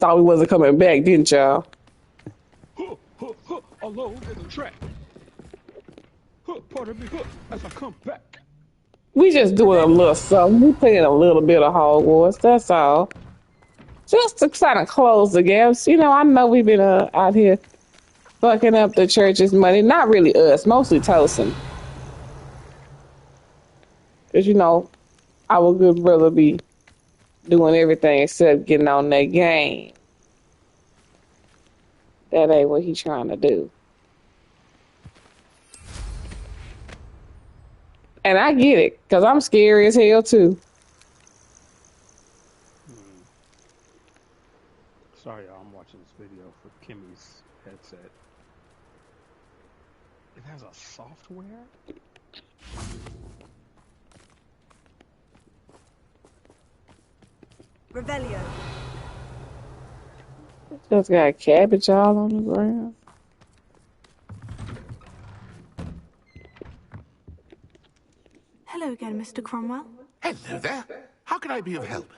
Thought we wasn't coming back, didn't y'all? Alone in the track. Pardon me, as I come back. We just doing a little something. We playing a little bit of Hogwarts. That's all. Just to kind of close the gaps. You know, I know we've been out here fucking up the church's money. Not really us, mostly Tosin. Because, you know, our good brother be doing everything except getting on that game. That ain't what he trying to do. And I get it, because I'm scary as hell, too. Sorry, y'all, I'm watching this video for Kimmy's headset. It has a software? Revelio. Just got cabbage all on the ground. Hello again, Mr. Cromwell. Hello there. How can I be of help?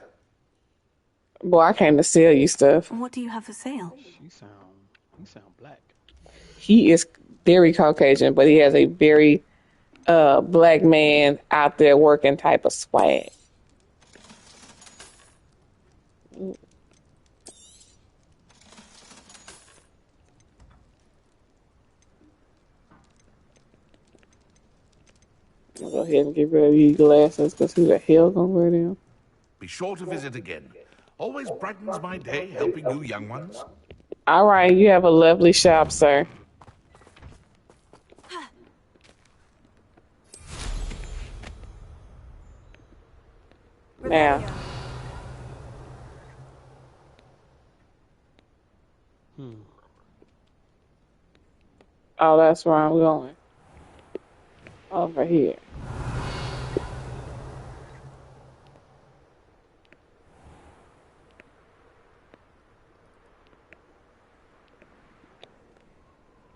Boy, I came to sell you stuff. What do you have for sale? You sound black. He is very Caucasian, but he has a very black man out there working type of swag. I'm gonna go ahead and get rid of these glasses because who the hell gonna wear them? Be sure to visit again. Always brightens my day helping you young ones. All right, you have a lovely shop, sir. Now. Oh, that's where I'm going. Over here.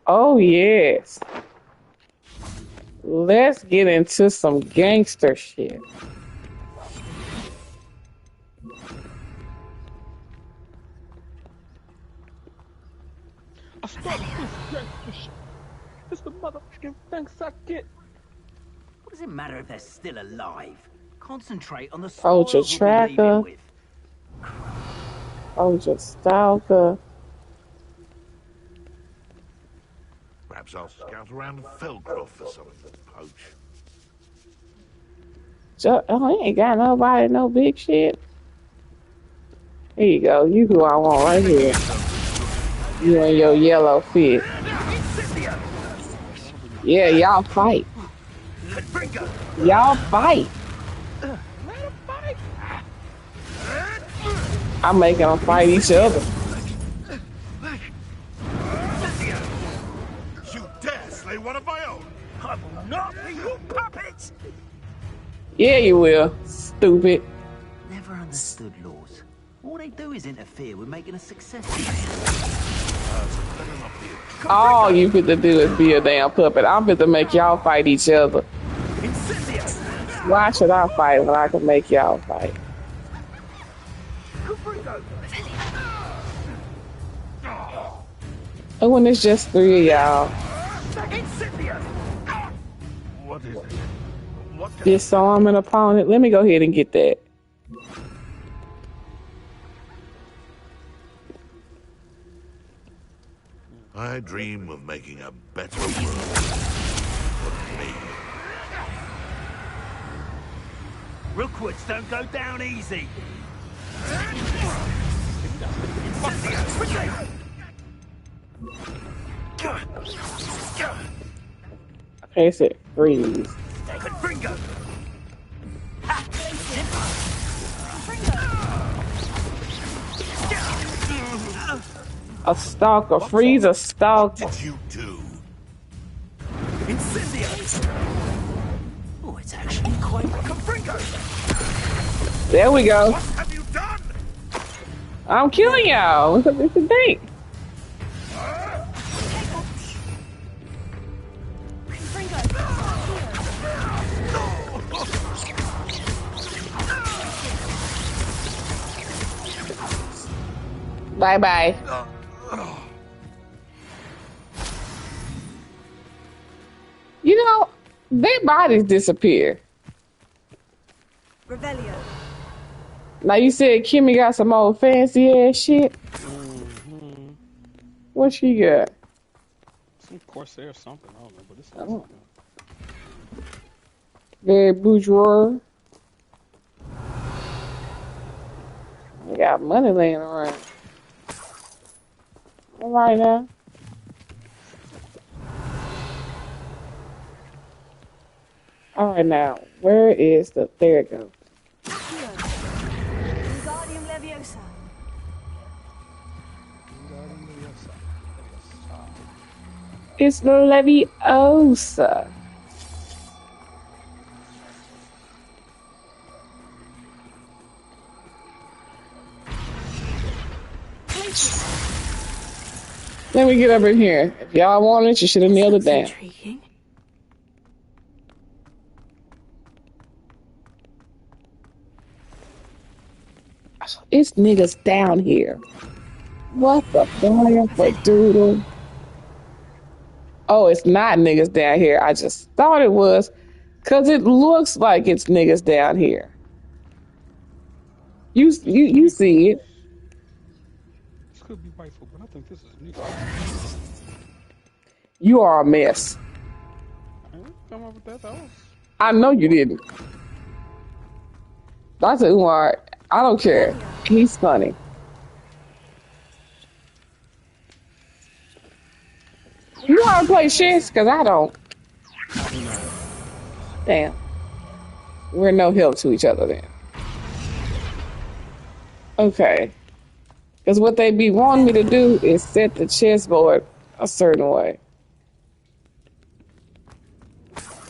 Oh, yes. Let's get into some gangster shit. I start this gangster shit. It's the motherfucking thanks I get. What does it matter if they're still alive? Concentrate on the Poacher spoils we'll be leaving tracker. with. Poacher stalker. Perhaps I'll scout around Felcroft for something to poach. Oh, he ain't got nobody, no big shit. Here you go. You who I want right here. You and your yellow fit. Yeah, y'all fight. Y'all fight. I'm making them fight each other. You dare slay one of my own? I will not be your puppet! Yeah, you will, stupid. Never understood laws. All they do is interfere with making a success. All you fit to do is be a damn puppet. I'm fit to make y'all fight each other. Why should I fight when I can make y'all fight? And when it's just three of y'all. What is it? What Disarm an opponent. Let me go ahead and get that. I dream of making a better world for me. Rookwoods don't go down easy. Okay, it's it. Freeze. A stalker. Freeze a stalker. What did you do? Oh, it's actually quite There we go. What have you done? I'm killing y'all. It's a date. Bye bye. You know, their bodies disappear. Revelio. Now you said Kimmy got some old fancy ass shit. Mm-hmm. What she got? Some Corsair something, I don't know, but it's nice Oh, looking. very bourgeois. We got money laying around. All right now. All right now. Where is the? There it goes. Accio. Wingardium Leviosa. Wingardium Leviosa. Leviosa. It's the Leviosa. Let me get up in here. If y'all want it, you should have nailed it down. Intriguing. It's niggas down here. What the fuck, doodle? Oh, it's not niggas down here. I just thought it was, cause it looks like it's niggas down here. You see it. This could be white folk, but I think this is new. You are a mess. I didn't come up with that. That was... I know you didn't. That's Umar. I don't care. He's funny. You want to play chess? Cause I don't. Damn. We're no help to each other then. Okay. Because what they be wanting me to do is set the chessboard a certain way.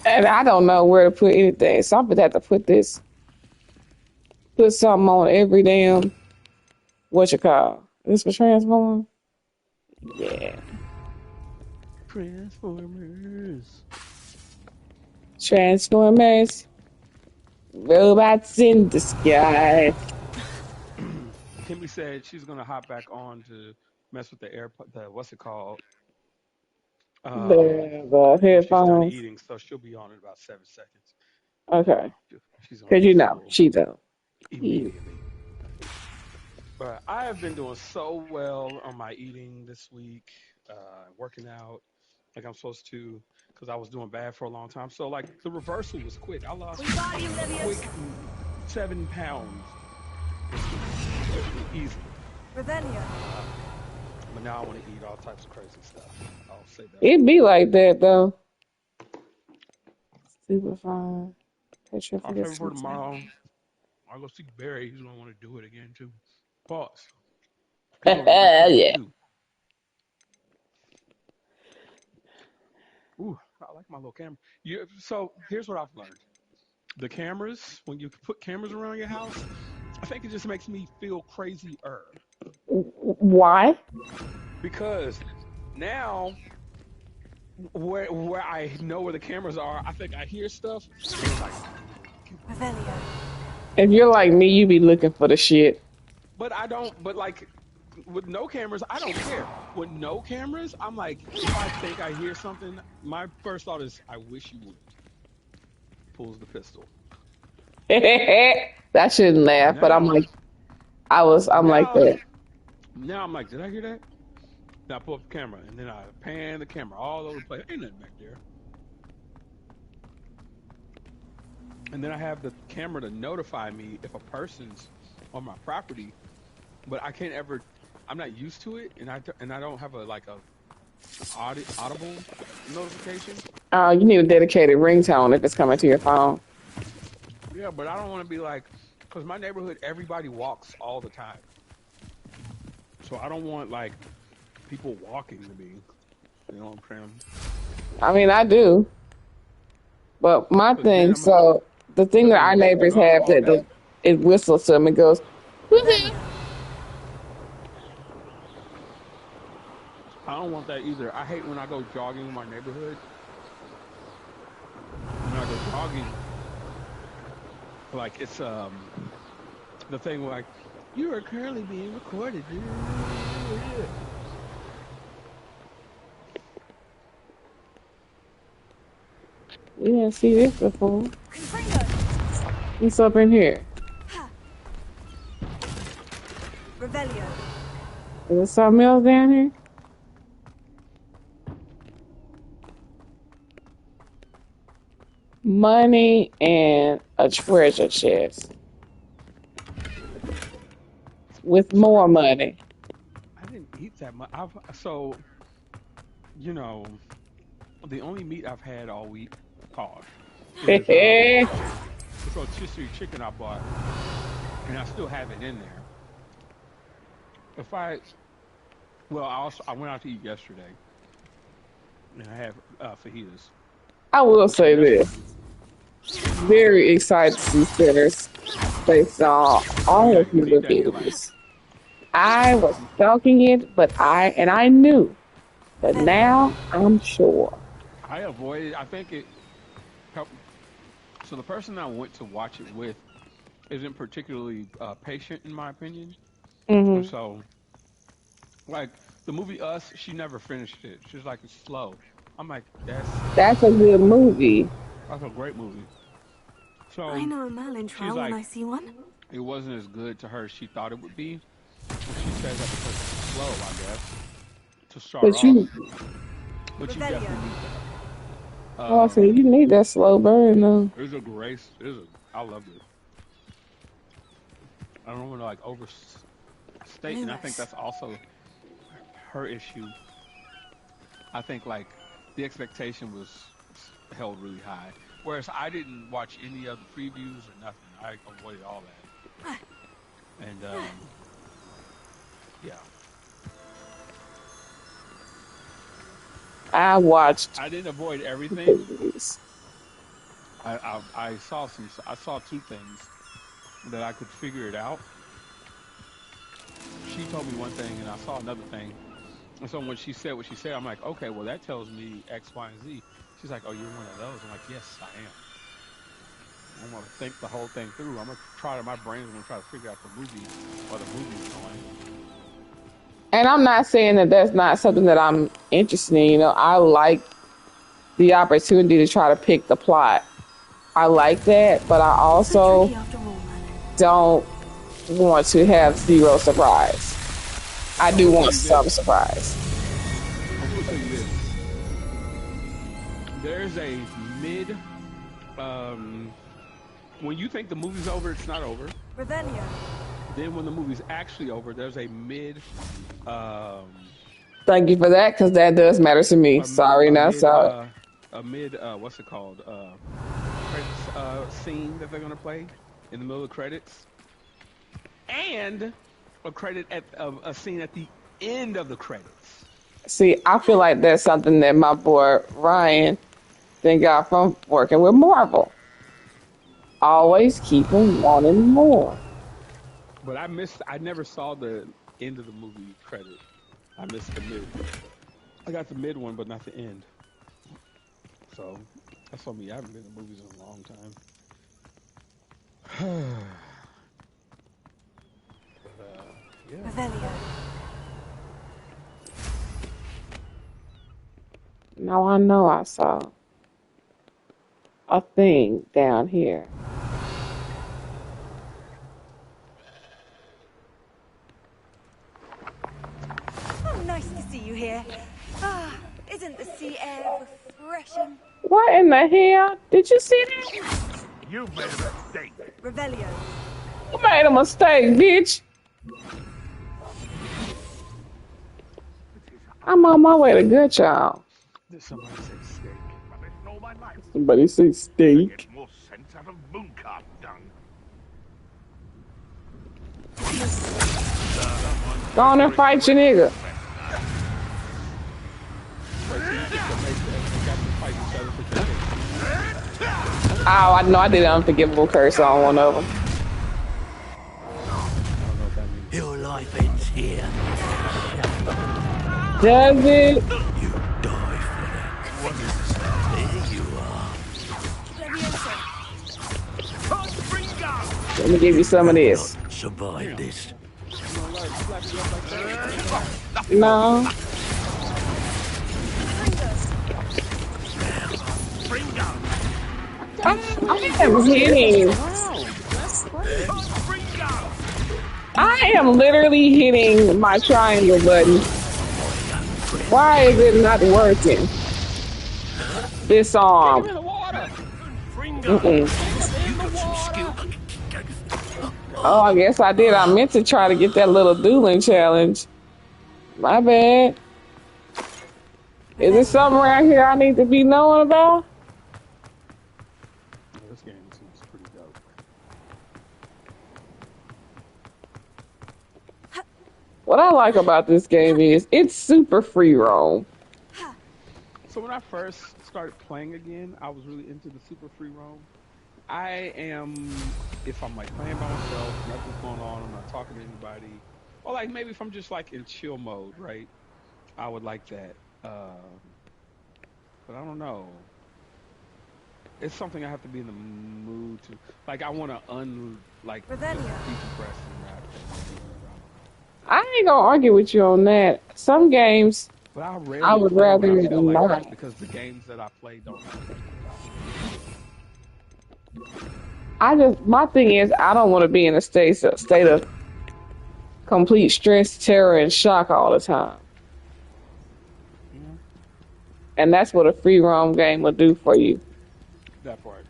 And I don't know where to put anything. So I'm going to have to put something on every damn, what you call? This for transform? Yeah. Transformers. Transformers. Robots in the sky. Kimmy said she's gonna hop back on to mess with the AirPod. The what's it called? The When she's done headphones. eating, so she'll be on in about 7 seconds. Okay. She's on Because that you know, full she don't. immediately. But I have been doing so well on my eating this week, working out like I'm supposed to, because I was doing bad for a long time. So like the reversal was quick. I lost Wingardium a quick Leviosa. 7 pounds this week, easily. Revelio. But now I want to eat all types of crazy stuff. I'll say that for It be later. like that, though. Super fine. My Petrified favorite for sweet tomorrow, I'll go see Barry. He's gonna want to do it again too. Pause. He's gonna get me cooking yeah. too. Ooh, I like my little camera. So here's what I've learned: the cameras, when you put cameras around your house, I think it just makes me feel crazier Why? because now where I know where the cameras are, I think I hear stuff and it's like, Revelio. If you're like me, you be looking for the shit. but I don't. But like with no cameras, I don't care. With no cameras, I'm like, if I think I hear something, my first thought is, I wish you would. Pulls the pistol. That shouldn't laugh, but I'm Now, like, I'm like now, that. now I'm like, did I hear that? Then I pull up the camera and then I pan the camera all over the place. Ain't nothing back there. And then I have the camera to notify me if a person's on my property, but I can't ever. I'm not used to it, and I don't have a like a audible notification. You need a dedicated ringtone if it's coming to your phone. Yeah, but I don't want to be like, because my neighborhood, everybody walks all the time, so I don't want like people walking to me. You know what I'm saying? I mean, I do. But my Because then thing, so the thing that I'm our gonna walk neighbors around have all day. it whistles to them and goes, woohoo. Revelio. I don't want that either. I hate when I go jogging in my neighborhood. When I go jogging, like it's the thing where like You are currently being recorded. We didn't see this before. Confringo. What's up in here? Revelio. Is there something else down here? Money and a treasure chest with more money. I didn't eat that much. So you know, the only meat I've had all week, pause, is this rotisserie chicken I bought, and I still have it in there. If I, well, I went out to eat yesterday, and I had fajitas. I will So say yesterday, this. Very excited to see Sinners based on oh all yeah, of you the need that healing. reviews. I was stalking it, but I knew. But now I'm sure. I avoided. I think it helped. So the person I went to watch it with isn't particularly patient, in my opinion. And Hmm. so, like the movie Us, she never finished it. She's like, it's slow. I'm like, That's a good movie. that's a great movie. I So know a Merlin she's trial when like, I see one. it wasn't as good to her as she thought it would be. And she says that because it's slow, I guess, to start But off. you, But you Revelio. definitely need that. oh, I said you need that slow burn though. It was a great. I loved it. I don't want to like overstate, and I think Lewis. that's also her issue. I think like the expectation was held really high, whereas I didn't watch any of the previews or nothing. I avoided all that, and yeah, I watched I didn't avoid everything. movies. I saw some. I saw two things that I could figure it out. She told me one thing, and I saw another thing. And so when she said what she said, I'm like, okay, well that tells me X, Y, and Z. She's like, oh, you're one of those. I'm like, yes, I am. I'm gonna think the whole thing through. I'm gonna try to. My brain's gonna try to figure out the movie or the movie's going. And I'm not saying that that's not something that I'm interested in. You know, I like the opportunity to try to pick the plot. I like that, but I It's so also tricky after all, Merlin. don't want to have zero surprise. I I do will tell want you this. some surprise. I will tell you this. There's a mid. Um, when you think the movie's over, it's not over. Revelio. Then when the movie's actually over, there's a mid. Thank you for that, because that does matter to me. Sorry, A not mid. sorry. A mid. What's it called? Credits scene that they're gonna play in the middle of the credits, and a credit at a scene at the end of the credits. See, I feel like that's something that my boy Ryan then got from working with Marvel. Always keep him wanting more. But I missed. I never saw the end of the movie credit. I missed the mid. I got the mid one, but not the end. So that's on me. I haven't been to movies in a long time. But yeah. Revelio. Now I know I saw a thing down here. Oh, nice to see you here. Ah, isn't the sea air refreshing? What in the hell? Did you see that? You've made a mistake. Revelio. You made a mistake, bitch. I'm on my way to gut y'all. Did somebody say steak? I've been all my life. Somebody say I steak. get more sense out of mooncalf dung. Go on and fight your nigga. Wait, so you think that makes they got to fight each other for chicken? Oh, I know I did an unforgivable curse on one of them. I don't know what that means. Your life ends here. Does it? You die for that. There you are. Leviosa. Let me give you some of this. Survive this. No. I am hitting. I am literally hitting my triangle button. Why is it not working? This arm. Oh, I guess I did. I meant to try to get that little dueling challenge. My bad. Is there something around here I need to be knowing about? This game seems pretty dope. What I like about this game is it's super free roam. So when I first started playing again, I was really into the super free roam. I am, if I'm like playing by myself, nothing's going on, I'm not talking to anybody, or like maybe if I'm just like in chill mode, right? I would like that. But I don't know. It's something I have to be in the mood to. Like I want to just Revelio. decompress and rap. I ain't gonna argue with you on that. Some games But I rarely I would play when rather I feel like not. that because the games that I play don't have that. My thing is I don't want to be in a state of complete stress, terror, and shock all the time. And that's what a free roam game will do for you. That part.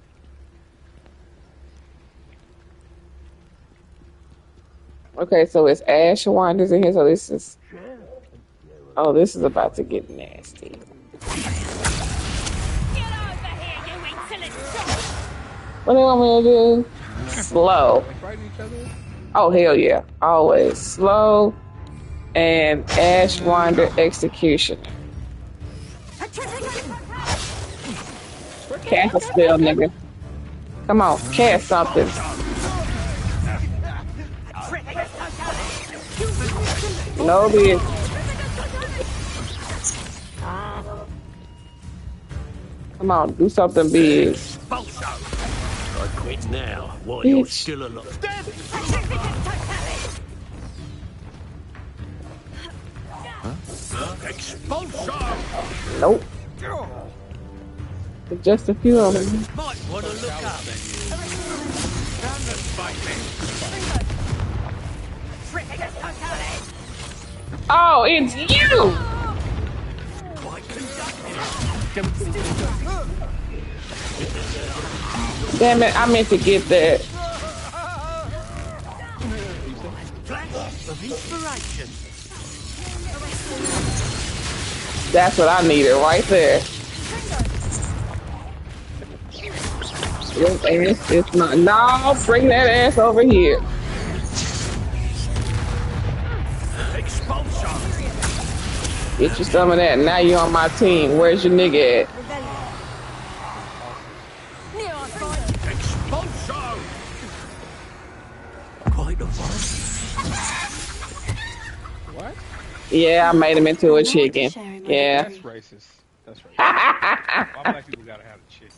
Okay, so it's Ash Winders in here, so this is... Oh, this is about to get nasty. Get over here, you insolent dog! What do you want me to do? Slow. They fighting each other? Oh, hell yeah. Always. Slow and Ash Winder Executioner. Cast a spell, nigga. Come on, cast something. No, bitch. Come on, do something big. I quit now while you're Bitch. still alive. Expulsion! Nope. Just a few of them. Might want to look up. Oh, it's you! Damn it, I meant to get that. Flash of inspiration. That's what I needed right there. This ass is not. No, bring that ass over here. Expulsion! Get you some of that. Now you're on my team. Where's your nigga at? Expulsion! Quite a fight. What? Yeah, I made him into a chicken. Yeah. That's racist. That's racist. Why black people gotta have a chicken?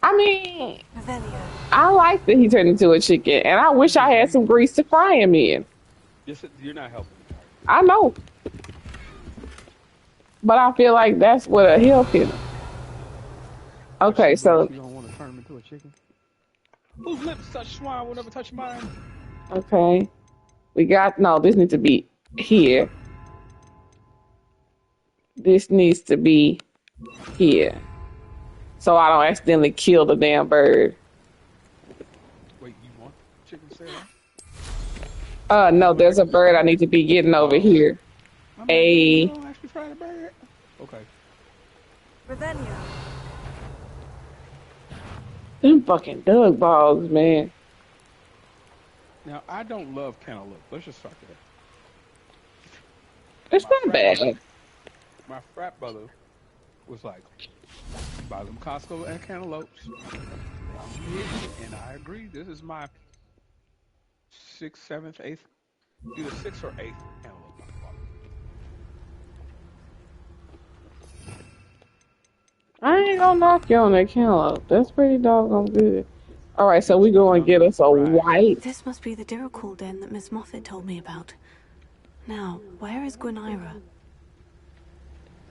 I mean, Revelio. I like that he turned into a chicken, and I wish I had some grease to fry him in. You're not helping. I know. But I feel like that's what'll help him. Okay, so, You don't want to turn him into a chicken? Whose lips touch swine will never touch mine? okay. We got, no, this needs to be here. This needs to be here. So I don't accidentally kill the damn bird. Wait, you want chicken salad? No, there's a bird I need to be getting over here. You don't actually fry the bird? Okay. Revelio. Them fucking Doug balls, man. Now, I don't love cantaloupe. Let's just start there. It's not bad. My frat brother was like, buy them Costco and cantaloupes. And I agree. This is my 6th, 7th, 8th, either 6th or 8th cantaloupe. I ain't gonna knock you on that cantaloupe. That's pretty doggone good. All right, so we go and get us a white. This must be the Dirical den that Miss Moffat told me about. Now, where is Gwenira?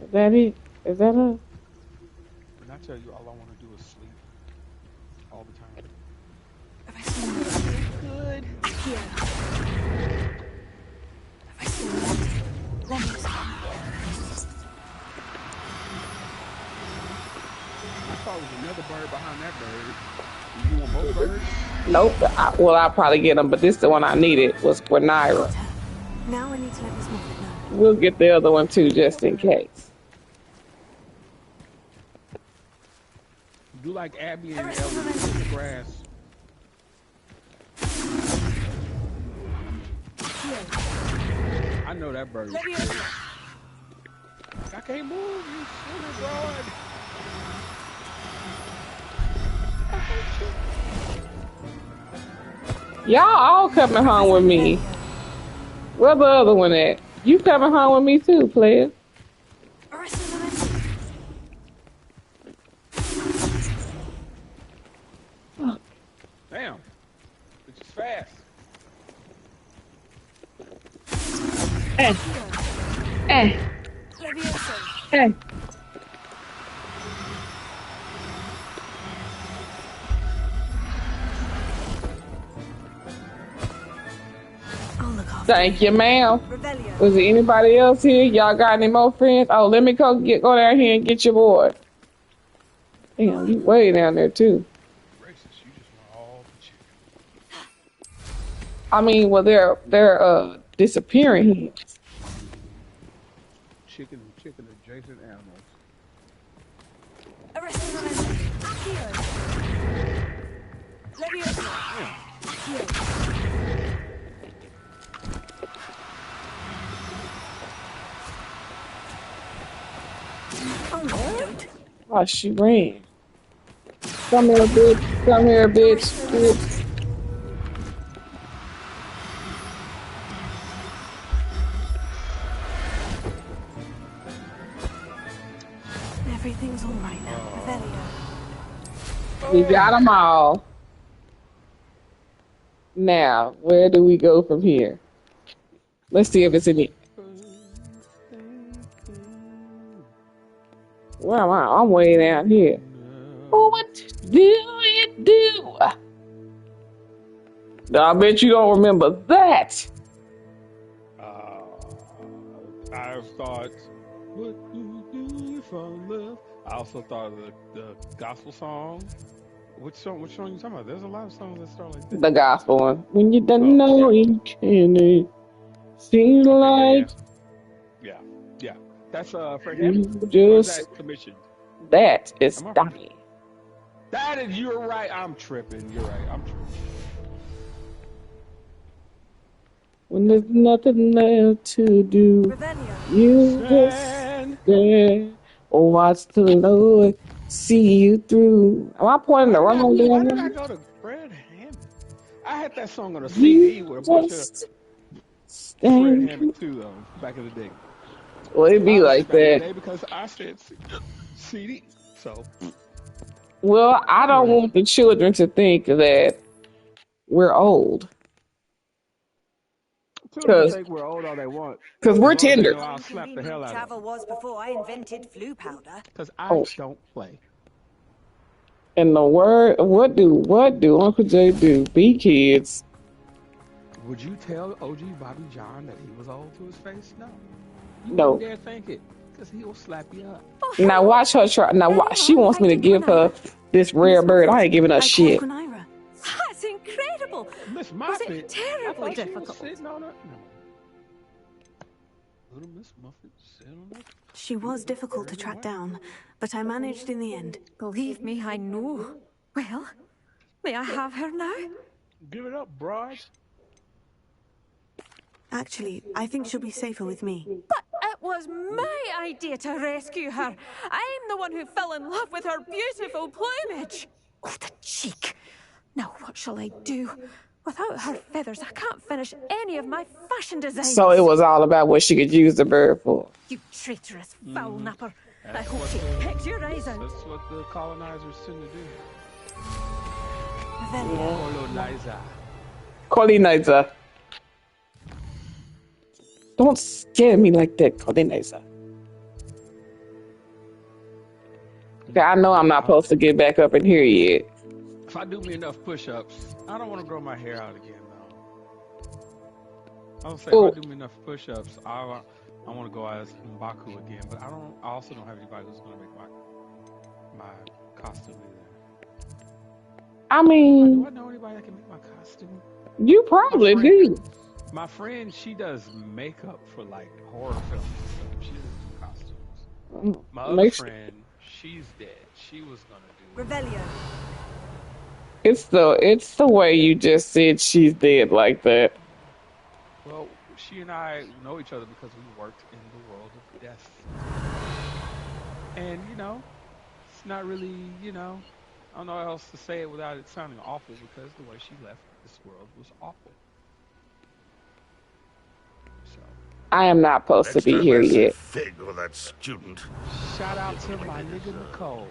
Is that it? Is that her? And I tell you, all I want to do is sleep all the time. Have I seen her? Good. Here. Have I seen her? Leviosa. I thought there was another bird behind that bird. You want both birds? Nope. Well, I'll probably get them, but this the one I needed was Gwenira. Now I need to let Miss Moffat know. We'll get the other one too, just in case. Do like Abby and Ellie in the grass. I know that bird. I can't move, you silly broad. Y'all all coming home with me. Where the other one at? You coming home with me too, player. Damn. It's just fast. Hey. Hey. Hey. Thank you, ma'am. Was there anybody else here? Y'all got any more friends? Oh, let me go down here and get your boy. Damn, you way down there too. Gracious, you just want all the chicken. I mean, well, they're disappearing here. Chicken adjacent animals. Oh, she ran. Come here, bitch. Come here, bitch. Bitch. Everything's all right now. Revelio. We got them all. Now, where do we go from here? Let's see if it's in it. Where am I? I'm way down here. What do it do? I bet you don't remember that. I thought, what do you do for love? I also thought of the gospel song. Which song you talking about? There's a lot of songs that start like that. The gospel one. When you don't know each other, seems like. Yeah. That's for him. Just commissioned. That is Donnie. That is, you're right. I'm tripping. You're right. I'm tripping. When there's nothing left to do, you just stand or watch the Lord see you through. Am I pointing the wrong way? Why did I go to Fred Hammond? I had that song on a CD with a bunch of Fred Hammond too, though, back in the day. Well, it'd be like that. Because I said CD, so. Well, I don't want the children to think that we're old. Children think we're old all they want. Because we're tender. I'll slap the hell out of travel was before I invented flu powder. Because I don't play. And the word, what do Uncle Jay do? Be kids. Would you tell OG Bobby John that he was old to his face? No. You No. dare think it, because he will slap you up. Now watch her try. Now she wants me to give her this rare bird. I ain't giving her shit. That's incredible. Miss Muffet. Was it terribly difficult? Little Miss Muffet sat on that. She was difficult to track down, but I managed in the end. Believe me, I know. Well, may I have her now? Give it up, broad. Actually, I think she'll be safer with me. But it was my idea to rescue her. I'm the one who fell in love with her beautiful plumage. Oh, the cheek. Now what shall I do? Without her feathers, I can't finish any of my fashion designs. So it was all about what she could use the bird for. You traitorous foul napper. I hope she picks your eyes out. That's what the colonizers tend to do. Revelio. Colonizer. Don't scare me like that, Coordinator. Okay, I know I'm not supposed to get back up in here yet. If I do me enough push-ups, I don't want to grow my hair out again though. I would say if I Oh, do me enough push-ups, I want to go as Mbaku again. But I don't. I also don't have anybody who's gonna make my costume either. I Do mean, I know anybody that can make my costume? you My probably friend, do. my friend, she does makeup for like horror films and stuff. She doesn't do costumes. My other Make sure friend, she's dead. She was gonna do. Revelio. it's the way you just said she's dead like that. Well, she and I know each other because we worked in the world of death. And, it's not really, I don't know how else to say it without it sounding awful because the way she left this world was awful. So, I am not supposed to Next be time here I see yet. Fig or that student, shout I'll out give to them my what they nigga deserve. Nicole.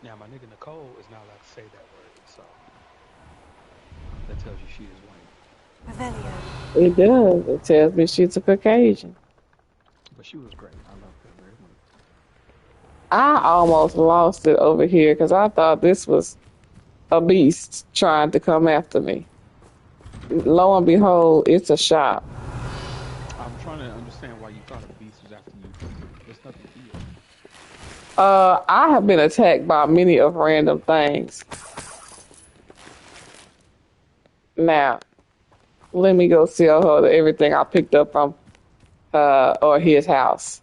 Now, my nigga Nicole is not allowed to say that word, so that tells you she is white. Revelio. It does. It tells me she's a Caucasian. But she was great. I loved her very much. I almost lost it over here because I thought this was a beast trying to come after me. Lo and behold, it's a shop. I'm trying to understand why you thought a beast was after you. There's nothing here. I have been attacked by many of random things. Now, let me go sell her everything I picked up from or his house.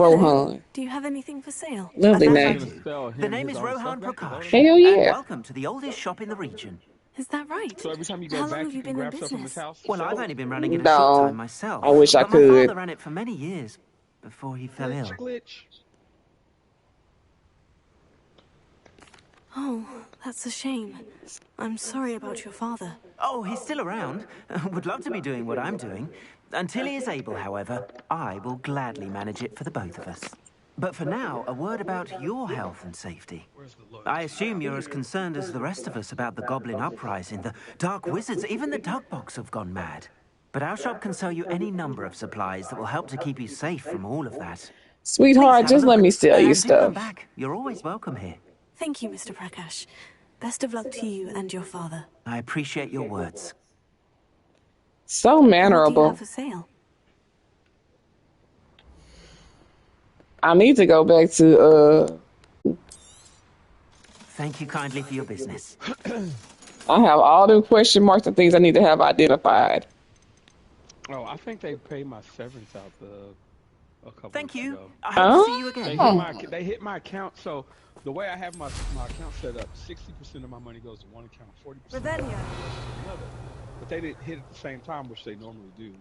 Hello. Rohan. Do you have anything for sale? Of Lovely course You're I name. gonna do. sell The him name his is own stuff Rohan back to load him Prakash. up? Hell And yeah. welcome to the oldest shop in the region. Is that right? So every time you go How long back, have you you can been in grab stuff from his business? house to Well, I've sell? only been running it a short time No. I myself, wish I but my father could. ran it for many years before he fell Glitch, ill. glitch. Oh, that's a shame. I'm sorry about your father. Oh, he's still around. Would love to be doing what I'm doing. Until he is able, however, I will gladly manage it for the both of us. But for now, a word about your health and safety. Where's the I loyalty? assume you're as concerned as the rest of us about the goblin uprising. The dark wizards, even the dug box have gone mad. But our shop can sell you any number of supplies that will help to keep you safe from all of that. Please Sweetheart, have a just let look. me sell you And do come stuff. back. You're always welcome here. Thank you, Mr. Prakash. Best of luck to you and your father. I appreciate your words. So What do you have mannerable. for sale? I need to go back to Thank you kindly for your business. I have all the question marks and things I need to have identified. Oh, I think they paid my severance out a couple Thank weeks you. ago. I hope to see you They again. hit Oh, my account. So the way I have my account set up, 60% of my money goes to one account, 40% Revelio. goes to another. But they didn't hit at the same time, which they normally do.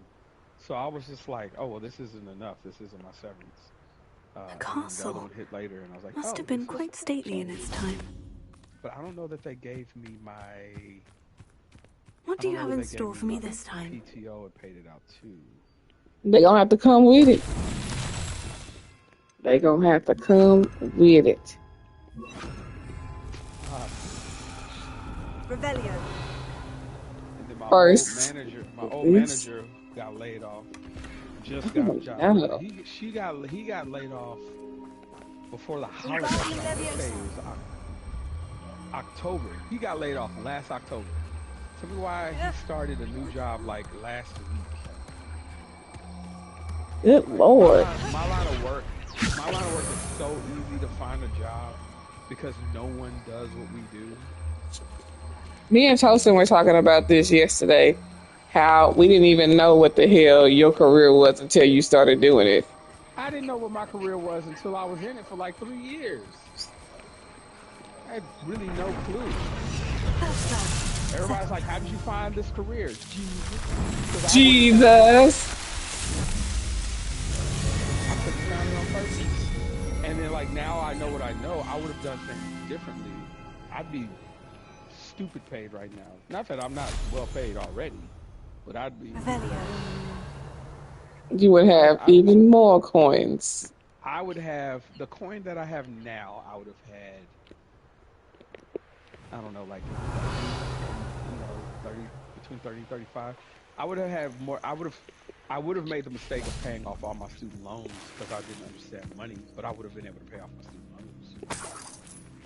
So I was just like, oh well, this isn't enough. This isn't my severance. The And then the other castle one hit later, and I was like, must oh, have been this is. quite stately in its time. But I don't know that they gave me my. What I do don't you know have that in they gave store me for me my this time? PTO and paid it out too. they gonna have to come with it. They gonna have to come with it. Revelio. And then First. my old This. manager got laid off. Just got a Oh, job. no. He got laid off before the holidays. I want to say it was October. He got laid off last October. Tell me why he started a new job like last week. Good Like my Lord. line, my line of work, my line of work is so easy to find a job because no one does what we do. Me and Tosin were talking about this yesterday. How we didn't even know what the hell your career was until you started doing it. I didn't know what my career was until I was in it for like 3 years. I had really no clue. That's that. Everybody's like, "How did you find this career?" Jesus, because I wouldn't have found it. Jesus. I couldn't have found it on purpose. And then like now I know what I know. I would have done things differently. I'd be stupid paid right now. Not that I'm not well paid already, but I'd be. Revelio. You would have I even more coins. I would have the coin that I have now. I would have had. I don't know, like 30, 30, between 30 and 35. I would have had more. I would have made the mistake of paying off all my student loans because I didn't understand money. But I would have been able to pay off my student loans.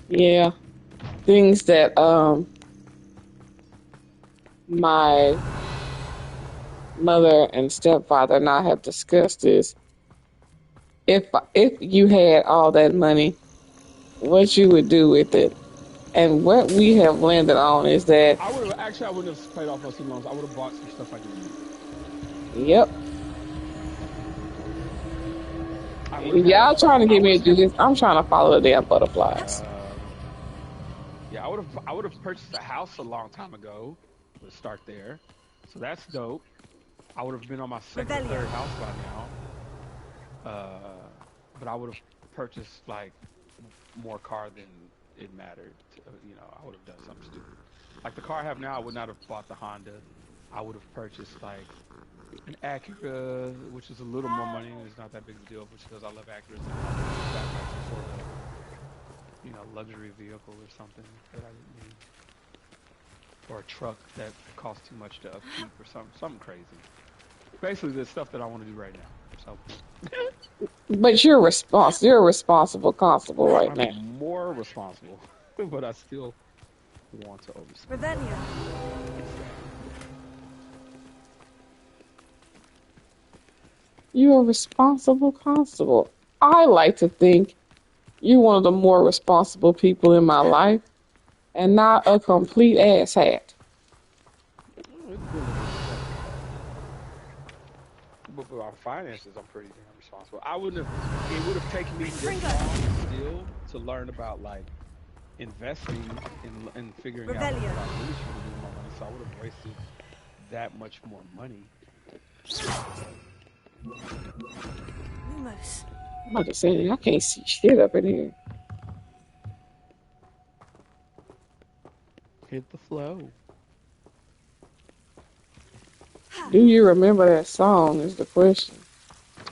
Yeah, things that my mother and stepfather and I have discussed is if you had all that money, what you would do with it. And what we have landed on is that, I wouldn't have paid off my student loans. I would have bought some stuff I didn't need. yep, I would have had y'all trying to I get would me have to do this. I'm trying to follow the damn butterflies. yeah, I would have purchased a house a long time ago. Let's start there. So that's dope. I would have been on my second or third house by now. But I would have purchased like more car than it mattered. You know, I would have done something stupid. Like the car I have now, I would not have bought the Honda. I would have purchased like an Acura, which is a little more money. It's not that big of a deal, which because I love Acuras. Got like some sort of, you know, luxury vehicle or something that I didn't need, or a truck that costs too much to upkeep or something crazy. Basically, the stuff that I want to do right now. So, But you're a responsible constable right now. I'm more responsible, but I still want to overspend. Revelio. You're a responsible constable. I like to think you're one of the more responsible people in my life and not a complete asshat. But for our finances, I'm pretty damn responsible. I wouldn't have. It would have taken me this long still to learn about like investing and figuring out what I really should have done with my money. So I would have wasted that much more money. Lumos. I'm about to say, I can't see shit up in here. Hit the flow. Do you remember that song is the question.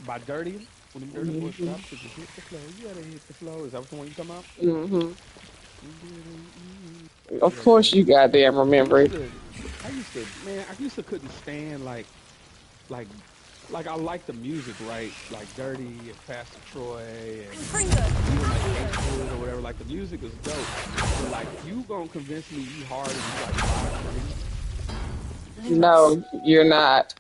By Dirty, when them Dirty Boys stop, could you hit the flow? You gotta hit the flow. Is that what the one you talking about? Mm-hmm. Of course you goddamn remember it. I used to couldn't stand like I like the music, right? Like Dirty and Pastor Troy and even like H-Wood or whatever. Like the music is dope. But like you gonna convince me you hard and you like 5'3"? No, you're not.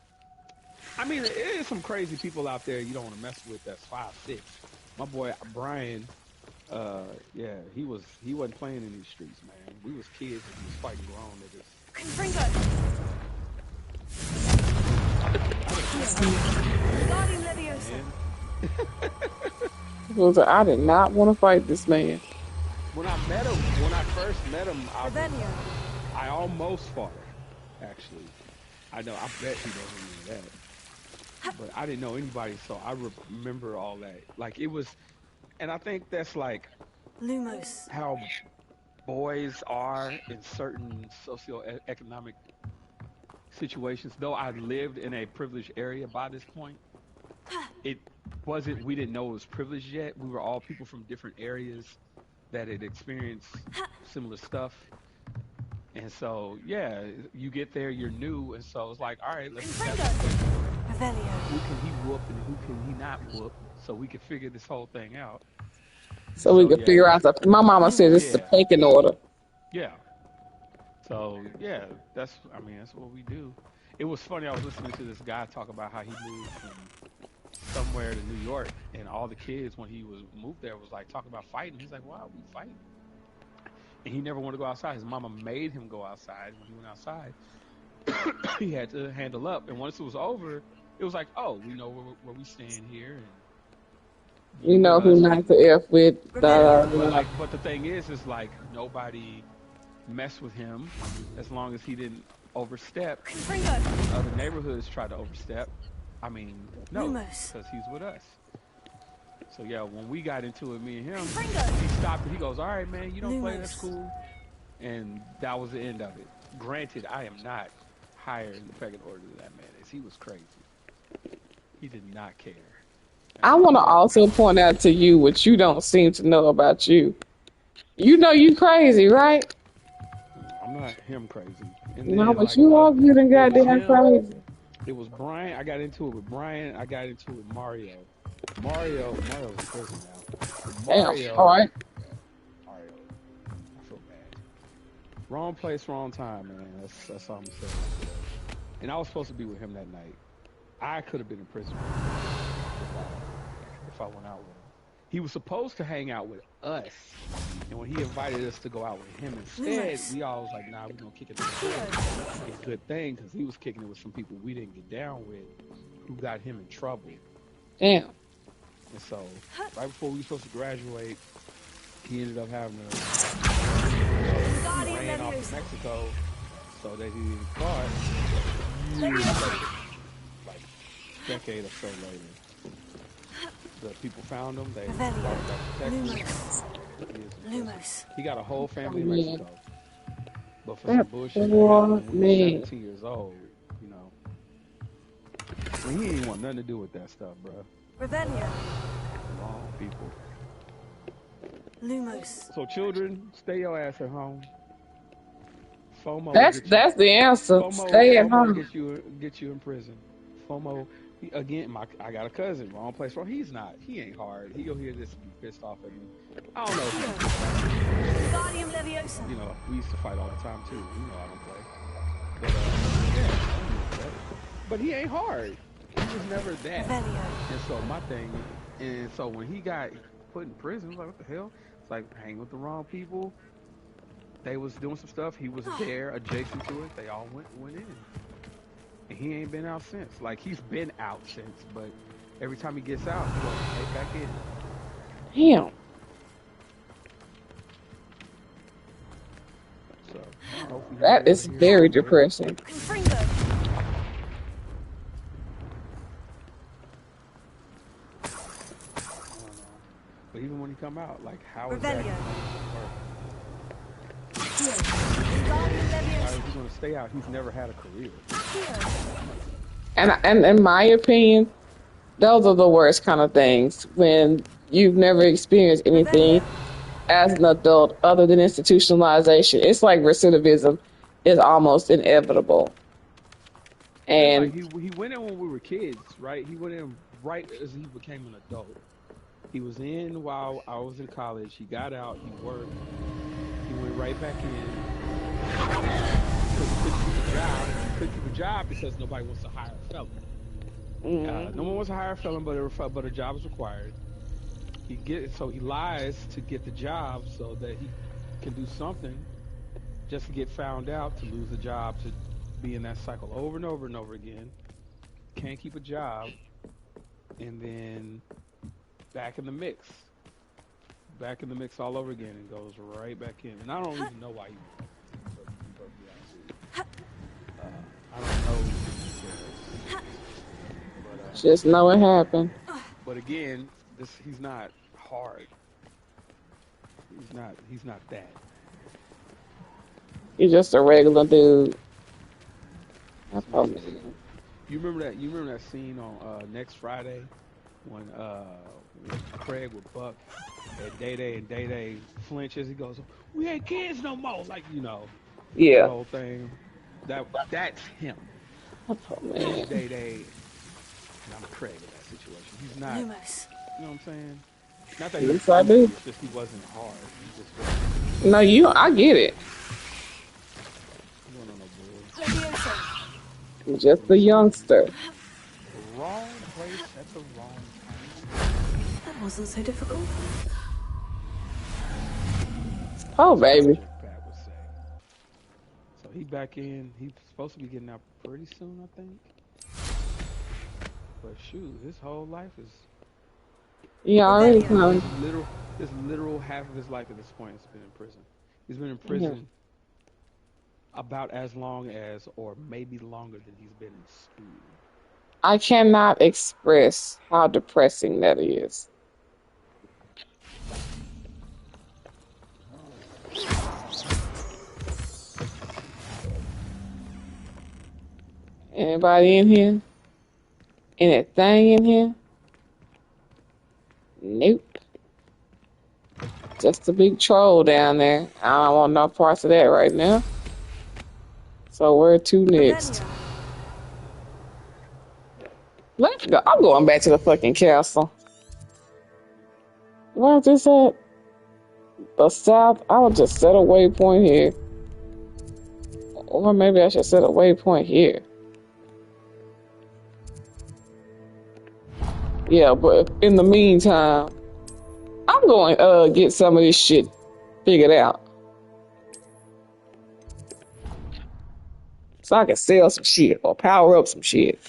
I mean, there is some crazy people out there you don't want to mess with. That's 5'6". My boy Brian, yeah, he wasn't playing in these streets, man. We was kids and he was fighting grown niggas. I did not want to fight this man. When I first met him, I almost fought him. Actually, I know. I bet he doesn't know that. But I didn't know anybody, so I remember all that. Like it was, and I think that's like Lumos. how boys are in certain socioeconomic situations. Though I lived in a privileged area by this point, it wasn't. We didn't know it was privileged yet. We were all people from different areas that had experienced similar stuff. And so, yeah, you get there, you're new, and so it's like, all right, let's who can he whoop and who can he not whoop, so we can figure this whole thing out. So we could figure out my mama said it's the pecking order. Yeah. So yeah, that's what we do. It was funny. I was listening to this guy talk about how he moved from somewhere to New York, and all the kids when he was moved there was like talking about fighting. He's like, "Why are we fighting?" And he never wanted to go outside. His mama made him go outside. When he went outside, he had to handle up. And once it was over, it was like, "Oh, we know where we stand here." And you know who not to F with. But the thing is like nobody messed with him as long as he didn't overstep. Other neighborhoods tried to overstep. I mean, no, because he's with us. So yeah, when we got into it, me and him, he stopped and he goes, "All right, man, you don't play, that's cool." And that was the end of it. Granted, I am not higher in the pecking order than that man is. He was crazy. He did not care. I want to also point out to you what you don't seem to know about you. You know you crazy, right? I'm not him crazy. And No, then but like you all good and it was goddamn him. crazy. It was Brian. I got into it with Brian. I got into it with Mario. Mario's in prison now. But Damn. All right. Mario, I feel bad. Wrong place, wrong time, man. That's all I'm saying. And I was supposed to be with him that night. I could have been in prison right now if I went out with him. He was supposed to hang out with us, and when he invited us to go out with him instead, we all was like, "Nah, we're gonna kick it to the curb." A good thing because he was kicking it with some people we didn't get down with, who got him in trouble. Damn. And so, right before we were supposed to graduate, he ended up having to he ran off to Mexico so that he didn't caught years later, like a decade or so later. The people found him. They brought him back to Texas. He got a whole family in Man. Mexico, but for some That bullshit that poor happened when he was man. 17 years old, you know, I mean, he didn't want nothing to do with that stuff, bro. Wrong people. So children, stay your ass at home. FOMO will get you. That's the answer. Stay at FOMO home. get you in prison. FOMO again. I got a cousin. Wrong place. Wrong. He's not. He ain't hard. He go hear this and be pissed off at me. I don't know. If you know, we used to fight all the time too. You know, I don't play. But yeah, but he ain't hard. He was never that. And so my thing, and so when he got put in prison, I was like, what the hell? It's like hanging with the wrong people. They was doing some stuff. He was there, adjacent to it. They all went in, and he ain't been out since. Like he's been out since, but every time he gets out, he goes right back in. Damn. So hopefully That is very depressing. But even when he come out, like how is that going to work? How is he going to stay out? He's never had a career. And in my opinion, those are the worst kind of things when you've never experienced anything as an adult other than institutionalization. It's like recidivism is almost inevitable. Like And he went in when we were kids, right? He went in right as he became an adult. He was in while I was in college. He got out. He worked. He went right back in. Because he couldn't keep a job. He couldn't keep a job because nobody wants to hire a felon. No one wants to hire a felon, but a job is required. So he lies to get the job so that he can do something, just to get found out, to lose the job, to be in that cycle over and over and over again. Can't keep a job, and then back in the mix all over again, and goes right back in. And I don't even know why he I don't know. But, just know it happened. but again, he's not hard. He's not that. You're just a regular dude. You remember that scene on Next Friday when Craig with Buck and Day flinches. He goes, "We ain't kids no more." Like Yeah. the whole thing. That's him. Oh, man. Day, and I'm Craig in that situation. He's not. You know what I'm saying? Not that Yes, I do. it's just he wasn't hard. He just wasn't. No, I get it. He wasn't on no bull. You're just a youngster. Wrong place at the wrong time. That wasn't so difficult. Oh, baby. Pat would say. So he back in. He's supposed to be getting out pretty soon, I think. But shoot, his whole life is Yeah, already come. his literal half of his life at this point has been in prison. He's been in prison about as long as, or maybe longer than he's been in school. I cannot express how depressing that is. Anybody in here? Anything in here? Nope. Just a big troll down there. I don't want no parts of that right now. So where to next? Let's go. I'm going back to the fucking castle. Where's this at? The south. I'll just set a waypoint here. Or maybe I should set a waypoint here. Yeah, but in the meantime, I'm going to get some of this shit figured out. So I can sell some shit or power up some shit.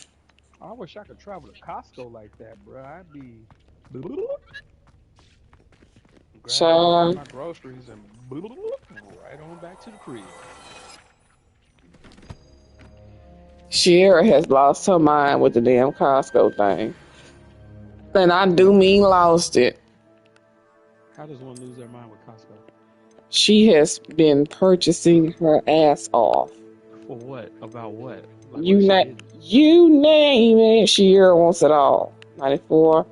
I wish I could travel to Costco like that, bro. I'd be grab Sean, my groceries and right on back to the crib. Sierra has lost her mind with the damn Costco thing. And I do mean lost it. How does one lose their mind with Costco? She has been purchasing her ass off. For what? About what? Like, You, what is you name it. Sierra wants it all. 94,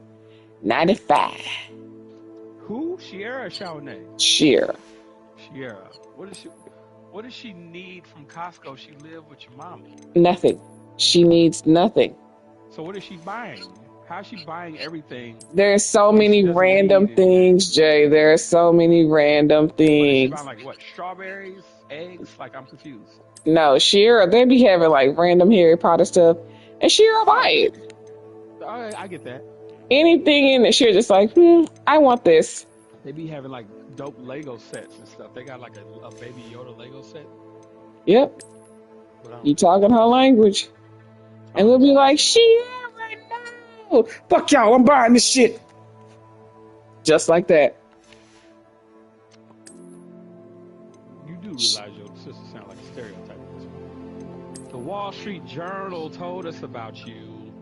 95. who? Sierra or Shawnee? Sierra. Sierra. What does she need from Costco? She live with your mama. Nothing. She needs nothing. So what is she buying? How's she buying everything? There's so If she many doesn't random need it? things, Jay. There are so many random What is she things. buying? Like what? Strawberries, eggs? Like I'm confused. No, Sierra, they be having like random Harry Potter stuff. And Sierra buy it. I get that. Anything in it, Sierra just like, I want this. They be having like dope Lego sets and stuff. They got like a Baby Yoda Lego set. Yep. But I don't You talking her language. And we'll be like, Sierra, no. Fuck y'all, I'm buying this shit. Just like that. You do realize your sister sound like a stereotype at this point. The Wall Street Journal told us about you.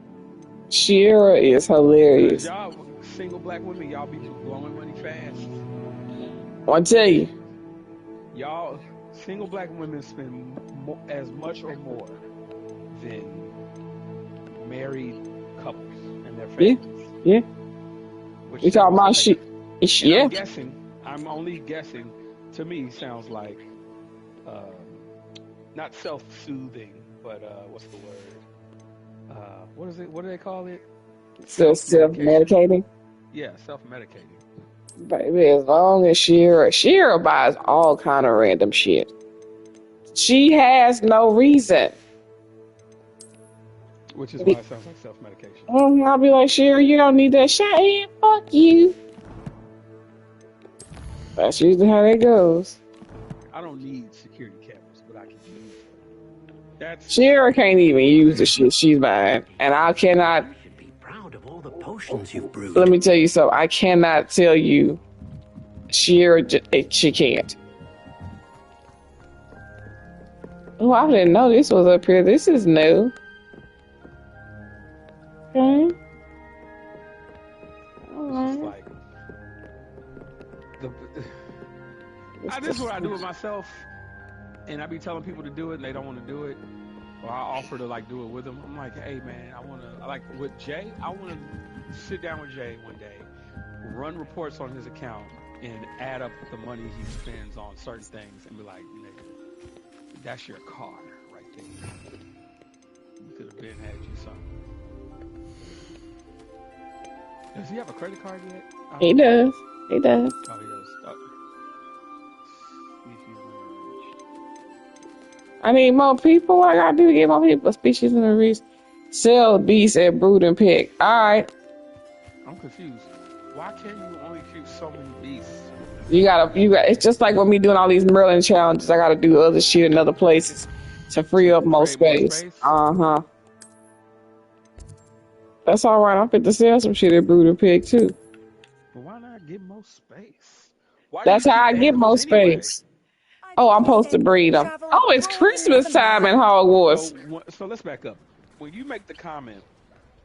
Sierra is hilarious. Y'all single black women, y'all be blowing money fast. I'll tell you. Y'all single black women spend as much or more than married couples and their Yeah, families. yeah. Which We talking about sounds shit. and Yeah. I'm only guessing, to me sounds like not self-soothing, but what's the word? What is it? What do they call it? So self-medicating. Yeah, self-medicating. Baby, as long as Sierra buys all kind of random shit. She has no reason. Which is why it sounds like self-medication. I'll be like, Sierra, you don't need that shot. And fuck you. That's usually how that goes. I don't need security cameras, but I can use them. That's Sierra can't even use the shit she's buying. And I cannot, You should be proud of all the potions you've brewed. let me tell you something. I cannot tell you Sierra, she can't. Oh, I didn't know this was up here. This is new. Okay. it's just like this is what I do with myself, and I be telling people to do it, and they don't want to do it, or I offer to like do it with them. I'm like, hey man, I like with Jay, I want to sit down with Jay one day, run reports on his account, and add up the money he spends on certain things, and be like, nigga, that's your car right there. You could have been had you something. Does he have a credit card yet? He does. He does. Oh, he does. Oh. I need more people. What I gotta do to get more people? Species in the reach. Sell beasts at brood and pick. Alright. I'm confused. Why can you only keep so many beasts? You got it's just like when me doing all these Merlin challenges, I gotta do other shit in other places to free up more space. Uh-huh. That's alright. I'm fit to sell some shit at brood and pick too. But why not get more space? Why That's do you how I keep get more animals anyway? space. Oh, I'm supposed to breed them. Oh, it's Christmas time in Hogwarts. So let's back up. When you make the comment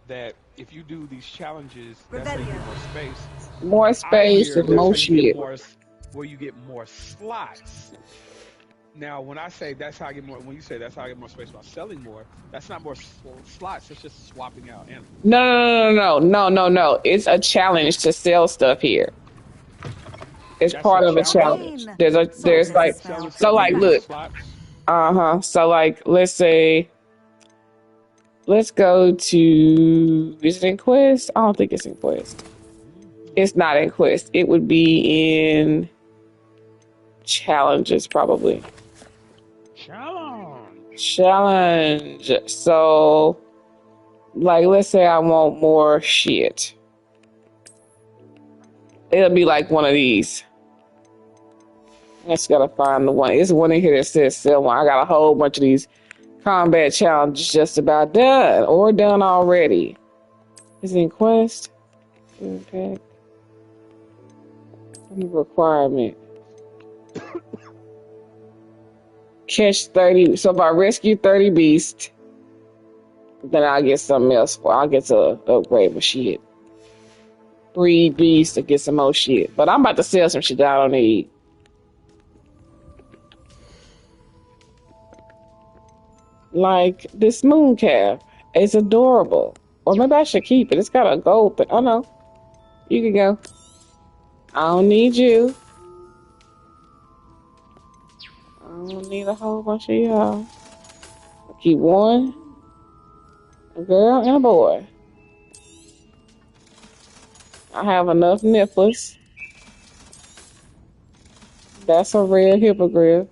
that if you do these challenges, that's how you get more space. More I space hear and that's more how you get shit. more, where you get more slots. Now, when I say that's how I get more, when you say that's how I get more space by selling more, that's not more slots. It's just swapping out animals. No. It's a challenge to sell stuff here. It's That's part a of a challenge? challenge. There's like, Selling so like, stuff look, slots? So like, let's go to, is it in Quest? I don't think it's in Quest. It's not in Quest. It would be in Challenges, probably. Challenge. So, like, let's say I want more shit. It'll be like one of these. I just gotta find the one. It's one in here that says sell one. I got a whole bunch of these combat challenges just about done or done already. Is it in Quest? Okay. Any requirement. Catch 30. So if I rescue 30 beasts, then I'll get something else. Or I'll get to upgrade my shit. Breed beasts to get some more shit. But I'm about to sell some shit that I don't need. Like this moon calf. It's adorable. Or maybe I should keep it. It's got a gold thing. Oh no. You can go. I don't need you. I don't need a whole bunch of y'all. I'll keep one. A girl and a boy. I have enough nipples. That's a rare hippogriff.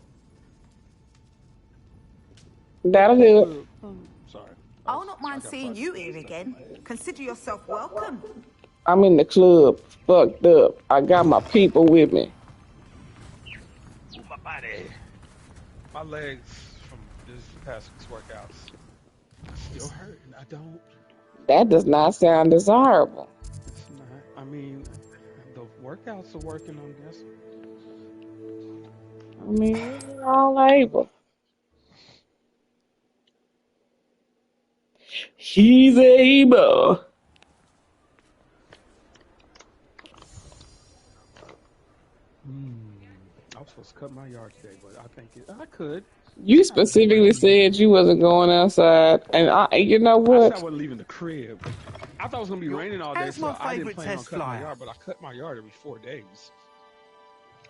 That'll do it. Sorry. I'll not mind seeing you here again. Consider yourself welcome. I'm in the club, fucked up. I got my people with me. Ooh, my body. My legs from this past week's workouts still hurt, and I don't. That does not sound desirable. It's not. I mean, the workouts are working on this. I mean, we're all able. He's able. I was supposed to cut my yard today, but I think I could. You specifically said you wasn't going outside, and you know I what? said I wasn't leaving the crib. I thought it was gonna be raining all day, How's so my I didn't favourite plan on test cutting my flyer? yard. But I cut my yard every 4 days.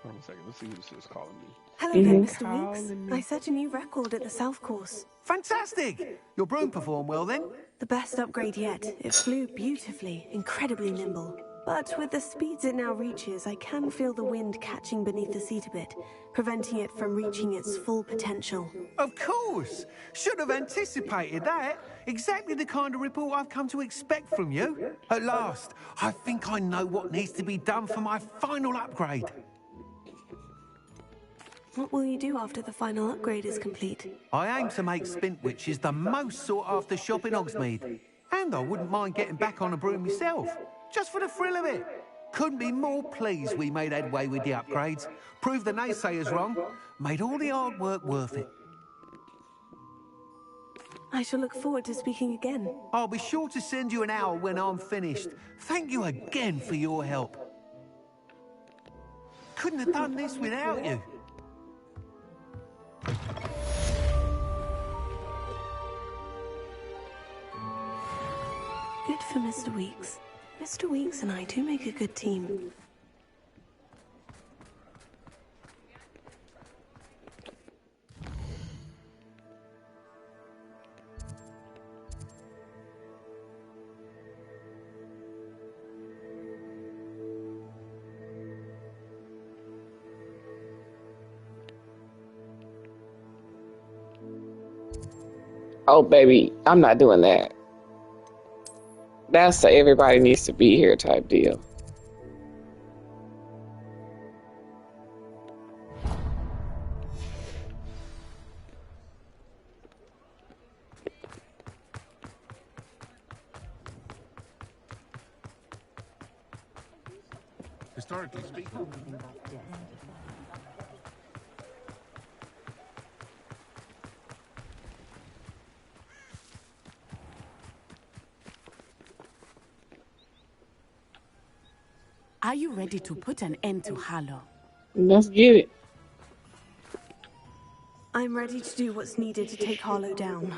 Hold on a second. Let's see who this is calling me. Hello there, Mr. Weeks. Calling me. I set a new record at the South Course. Fantastic! Your broom performed well then? The best upgrade yet. It flew beautifully, incredibly nimble. But with the speeds it now reaches, I can feel the wind catching beneath the seat a bit, preventing it from reaching its full potential. Of course! Should have anticipated that. Exactly the kind of report I've come to expect from you. At last, I think I know what needs to be done for my final upgrade. What will you do after the final upgrade is complete? I aim to make Spintwitches the most sought-after shop in Hogsmeade. And I wouldn't mind getting back on a broom myself, just for the thrill of it. Couldn't be more pleased we made headway with the upgrades, proved the naysayers wrong, made all the hard work worth it. I shall look forward to speaking again. I'll be sure to send you an owl when I'm finished. Thank you again for your help. Couldn't have done this without you. Good for Mr. Weeks. Mr. Weeks and I do make a good team. Oh, baby, I'm not doing that. That's the everybody needs to be here type deal. Historically speaking. Are you ready to put an end to Harlow? Let's get it. I'm ready to do what's needed to take Harlow down.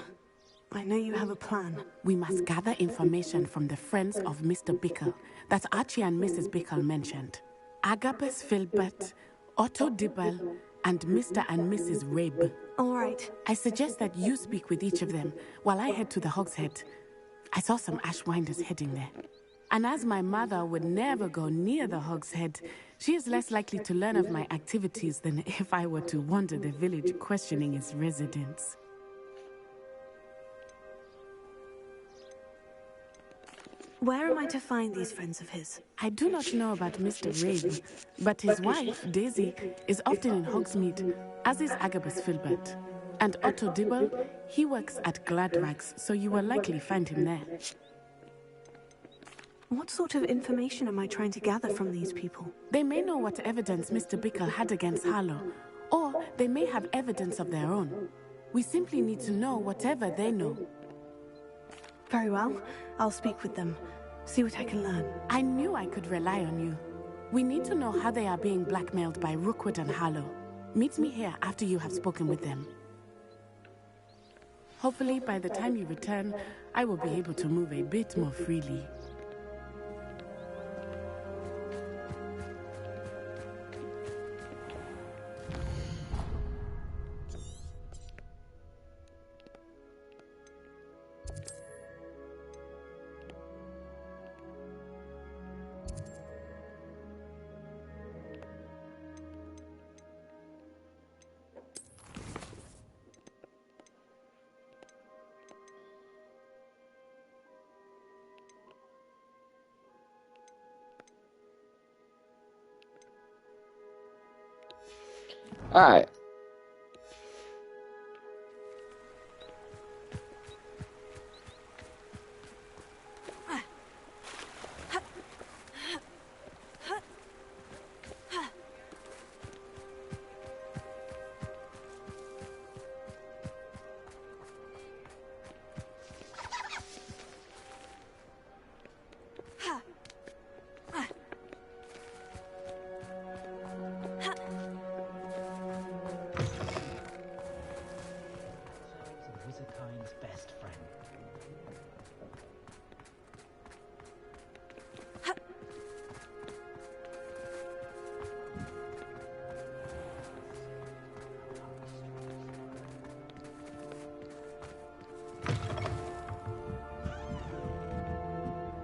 I know you have a plan. We must gather information from the friends of Mr. Bickle that Archie and Mrs. Bickle mentioned. Agabus Filbert, Otto Dibble, and Mr. and Mrs. Rabe. All right. I suggest that you speak with each of them while I head to the Hogshead. I saw some Ashwinders heading there. And as my mother would never go near the Hogshead, she is less likely to learn of my activities than if I were to wander the village questioning its residents. Where am I to find these friends of his? I do not know about Mr. Rabe, but his wife, Daisy, is often in Hogsmeade, as is Agabus Filbert. And Otto Dibble, he works at Gladrags, so you will likely find him there. What sort of information am I trying to gather from these people? They may know what evidence Mr. Bickle had against Harlow, or they may have evidence of their own. We simply need to know whatever they know. Very well. I'll speak with them. See what I can learn. I knew I could rely on you. We need to know how they are being blackmailed by Rookwood and Harlow. Meet me here after you have spoken with them. Hopefully, by the time you return, I will be able to move a bit more freely. All right.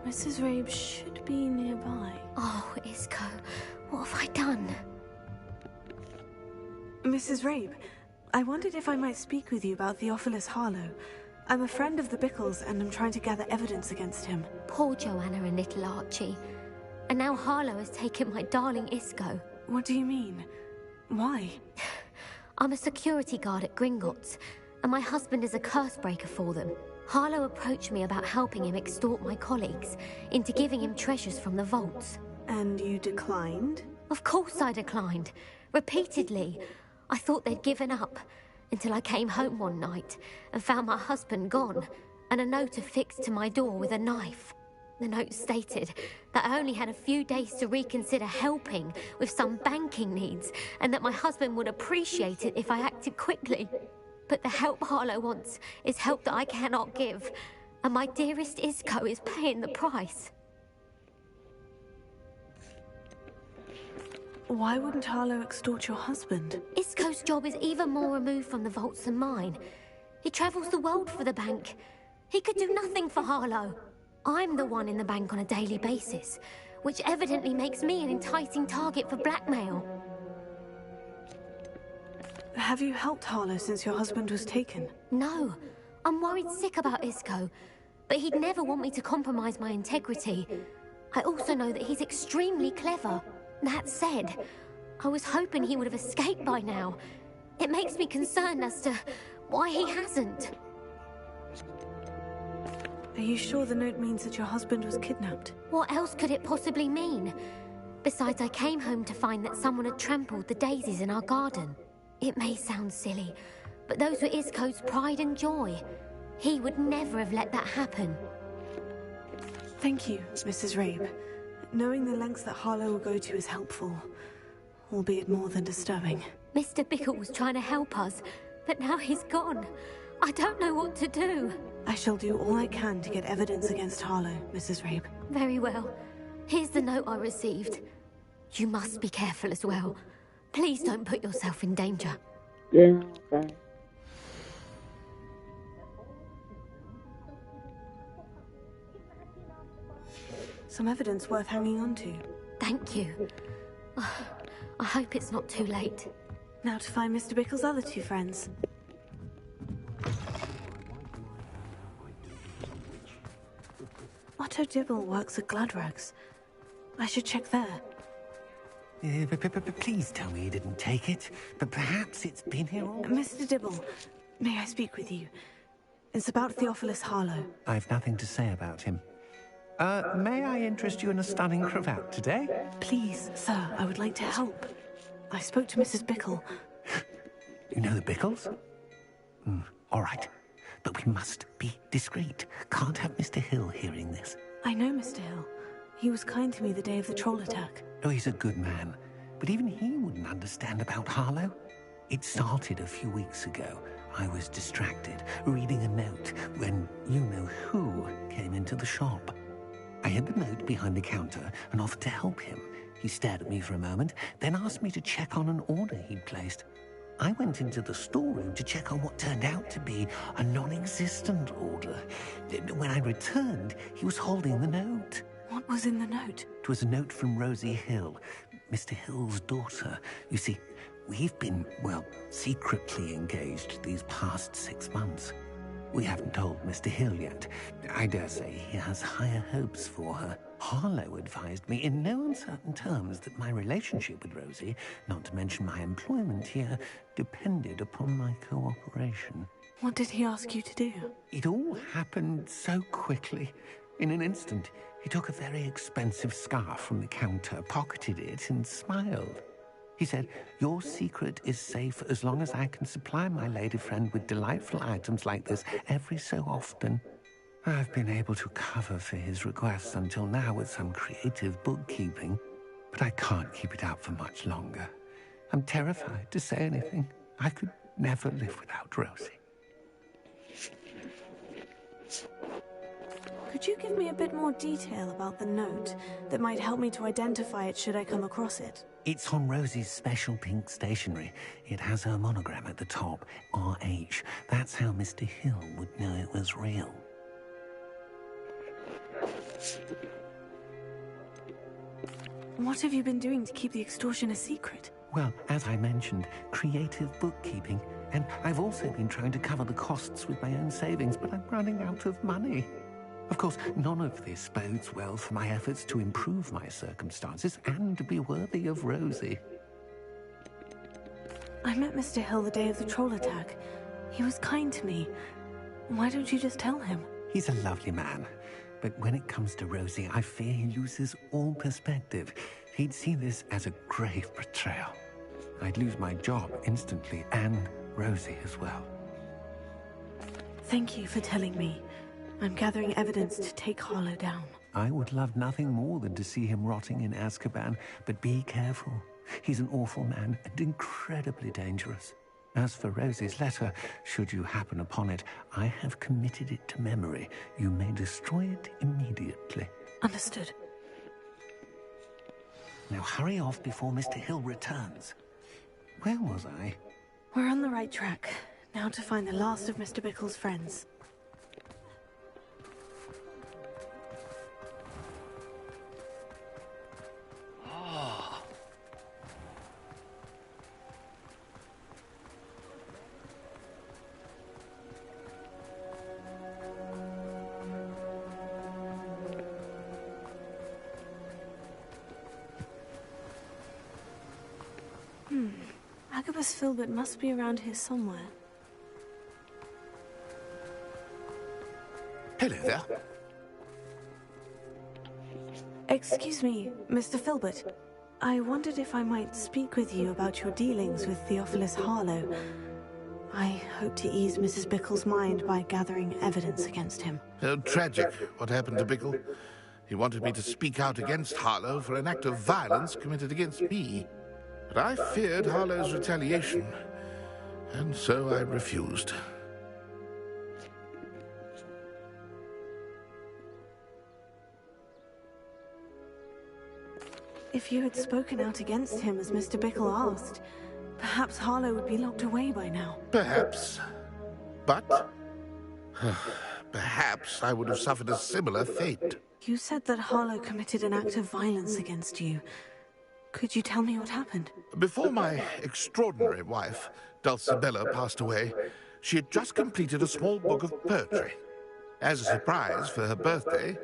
Mrs. Rabe should be nearby. Oh, Isco, what have I done? Mrs. Rabe, I wondered if I might speak with you about Theophilus Harlow. I'm a friend of the Bickles and I'm trying to gather evidence against him. Poor Joanna and little Archie. And now Harlow has taken my darling Isco. What do you mean? Why? I'm a security guard at Gringotts, and my husband is a curse breaker for them. Harlow approached me about helping him extort my colleagues into giving him treasures from the vaults. And you declined? Of course I declined. Repeatedly. I thought they'd given up, until I came home one night and found my husband gone, and a note affixed to my door with a knife. The note stated that I only had a few days to reconsider helping with some banking needs, and that my husband would appreciate it if I acted quickly. But the help Harlow wants is help that I cannot give, and my dearest Isco is paying the price. Why wouldn't Harlow extort your husband? Isco's job is even more removed from the vaults than mine. He travels the world for the bank. He could do nothing for Harlow. I'm the one in the bank on a daily basis, which evidently makes me an enticing target for blackmail. Have you helped Harlow since your husband was taken? No. I'm worried sick about Isco, but he'd never want me to compromise my integrity. I also know that he's extremely clever. That said, I was hoping he would have escaped by now. It makes me concerned as to why he hasn't. Are you sure the note means that your husband was kidnapped? What else could it possibly mean? Besides, I came home to find that someone had trampled the daisies in our garden. It may sound silly, but those were Isco's pride and joy. He would never have let that happen. Thank you, Mrs. Rabe. Knowing the lengths that Harlow will go to is helpful, albeit more than disturbing. Mr. Bickle was trying to help us, but now he's gone. I don't know what to do. I shall do all I can to get evidence against Harlow, Mrs. Rabe. Very well. Here's the note I received. You must be careful as well. Please don't put yourself in danger. Yeah, okay. Some evidence worth hanging on to. Thank you. I hope it's not too late. Now to find Mr. Bickle's other two friends. Otto Dibble works at Gladrags. I should check there. Please tell me you didn't take it. But perhaps it's been here all... Mr. Dibble, may I speak with you? It's about Theophilus Harlow. I've nothing to say about him. May I interest you in a stunning cravat today? Please, sir, I would like to help. I spoke to Mrs. Bickle. You know the Bickles? All right. But we must be discreet. Can't have Mr. Hill hearing this. I know Mr. Hill. He was kind to me the day of the troll attack. Oh, he's a good man. But even he wouldn't understand about Harlow. It started a few weeks ago. I was distracted, reading a note, when you-know-who came into the shop. I hid the note behind the counter and offered to help him. He stared at me for a moment, then asked me to check on an order he'd placed. I went into the storeroom to check on what turned out to be a non-existent order. When I returned, he was holding the note. What was in the note? It was a note from Rosie Hill, Mr. Hill's daughter. You see, we've been, well, secretly engaged these past 6 months. We haven't told Mr. Hill yet. I dare say he has higher hopes for her. Harlow advised me in no uncertain terms that my relationship with Rosie, not to mention my employment here, depended upon my cooperation. What did he ask you to do? It all happened so quickly. In an instant, he took a very expensive scarf from the counter, pocketed it, and smiled. He said, "Your secret is safe as long as I can supply my lady friend with delightful items like this every so often." I've been able to cover for his requests until now with some creative bookkeeping, but I can't keep it up for much longer. I'm terrified to say anything. I could never live without Rosie. Could you give me a bit more detail about the note that might help me to identify it should I come across it? It's on Rosie's special pink stationery. It has her monogram at the top, RH. That's how Mr. Hill would know it was real. What have you been doing to keep the extortion a secret? Well, as I mentioned, creative bookkeeping. And I've also been trying to cover the costs with my own savings, but I'm running out of money. Of course, none of this bodes well for my efforts to improve my circumstances and to be worthy of Rosie. I met Mr. Hill the day of the troll attack. He was kind to me. Why don't you just tell him? He's a lovely man. But when it comes to Rosie, I fear he loses all perspective. He'd see this as a grave betrayal. I'd lose my job instantly, and Rosie as well. Thank you for telling me. I'm gathering evidence to take Harlow down. I would love nothing more than to see him rotting in Azkaban, but be careful. He's an awful man and incredibly dangerous. As for Rosie's letter, should you happen upon it, I have committed it to memory. You may destroy it immediately. Understood. Now hurry off before Mr. Hill returns. Where was I? We're on the right track. Now to find the last of Mr. Bickle's friends. Agabus Filbert must be around here somewhere. Hello there. Excuse me, Mr. Filbert. I wondered if I might speak with you about your dealings with Theophilus Harlow. I hope to ease Mrs. Bickle's mind by gathering evidence against him. Oh, tragic what happened to Bickle. He wanted me to speak out against Harlow for an act of violence committed against me. But I feared Harlow's retaliation, and so I refused. If you had spoken out against him as Mr. Bickle asked, perhaps Harlow would be locked away by now. Perhaps. But perhaps I would have suffered a similar fate. You said that Harlow committed an act of violence against you. Could you tell me what happened? Before my extraordinary wife, Dulcibella, passed away, she had just completed a small book of poetry. As a surprise for her birthday,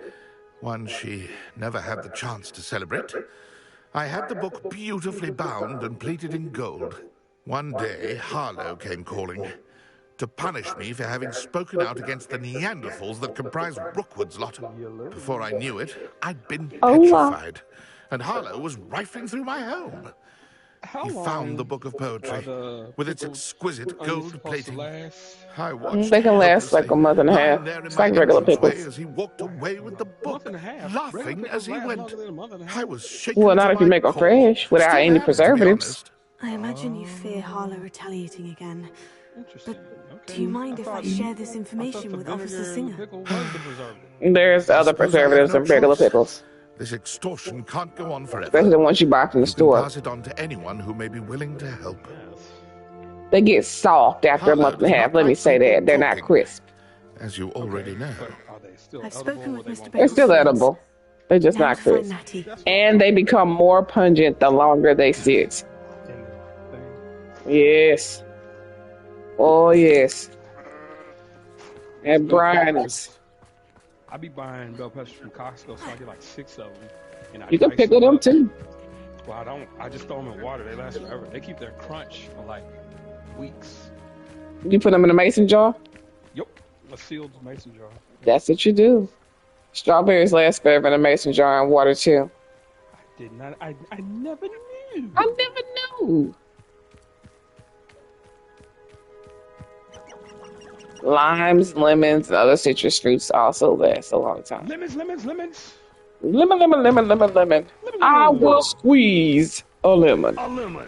one she never had the chance to celebrate, I had the book beautifully bound and plated in gold. One day, Harlow came calling to punish me for having spoken out against the Neanderthals that comprise Rookwood's lot. Before I knew it, I'd been petrified, and Harlow was rifling through my home. He found the book of poetry with its exquisite gold plating. I watched They can last like a month and a half. It's like regular pickles. as he walked away with the book, laughing as he went. I was shaking. Well, not if you make them fresh without any preservatives. I imagine you fear Harlow retaliating again. But do you mind if I share this information with Officer Singer? There's other preservatives than regular pickles. This extortion can't go on forever. Especially the ones you buy from the store. Pass it on to anyone who may be willing to help. They get soft after a month and a half. Let me say that. They're not crisp. As you already know. I've spoken with Mr. They're still edible. They're just not crisp. And they become more pungent the longer they sit. Yes. Oh, yes. And Brian is... I be buying bell peppers from Costco, so I get like 6 of them. And You can pickle them too. Well, I don't. I just throw them in water. They last forever. They keep their crunch for like weeks. You put them in a mason jar? Yep, a sealed mason jar. That's what you do. Strawberries last forever in a mason jar and water too. I did not. I never knew. I never knew. Limes, lemons, and other citrus fruits also last a long time. Lemons. Lemon. I will squeeze a lemon. A lemon.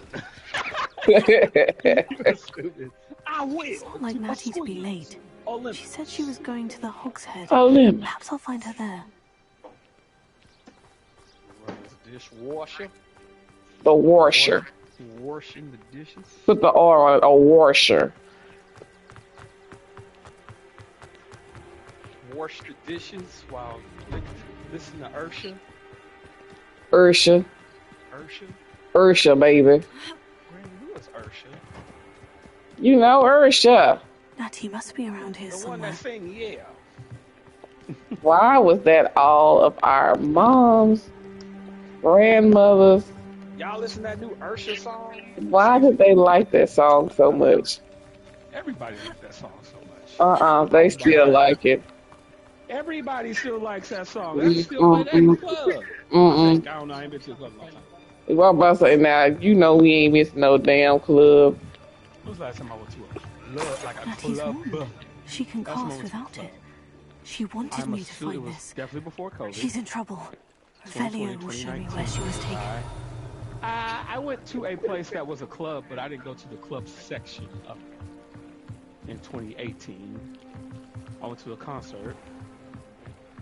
You're stupid. I will. It's not like Natty to be late. She said she was going to the Hogshead. A lemon. Perhaps I'll find her there. Dishwasher. The washer. Washing the dishes. Put the R on it, a washer. Wash the dishes while listen to Ursha. Ursha, baby. Who is Ursha? You know Ursha. Natty must be around here somewhere. The one that sang Yeah. Why was that all of our moms, grandmothers? Y'all listen to that new Ursha song? Why did they like that song so much? Everybody likes that song so much. They still like it. Everybody still likes that song. That's still played at the club. I don't know. I ain't been to the club in a long time. Well, I'm about to say now, you know we ain't missing no damn club. When was the last time I went to a club? She can cast without it. She wanted me to find this. Definitely before COVID. She's in trouble. Velio will show me where she was taken. I went to a place that was a club, but I didn't go to the club section of it. In 2018, I went to a concert.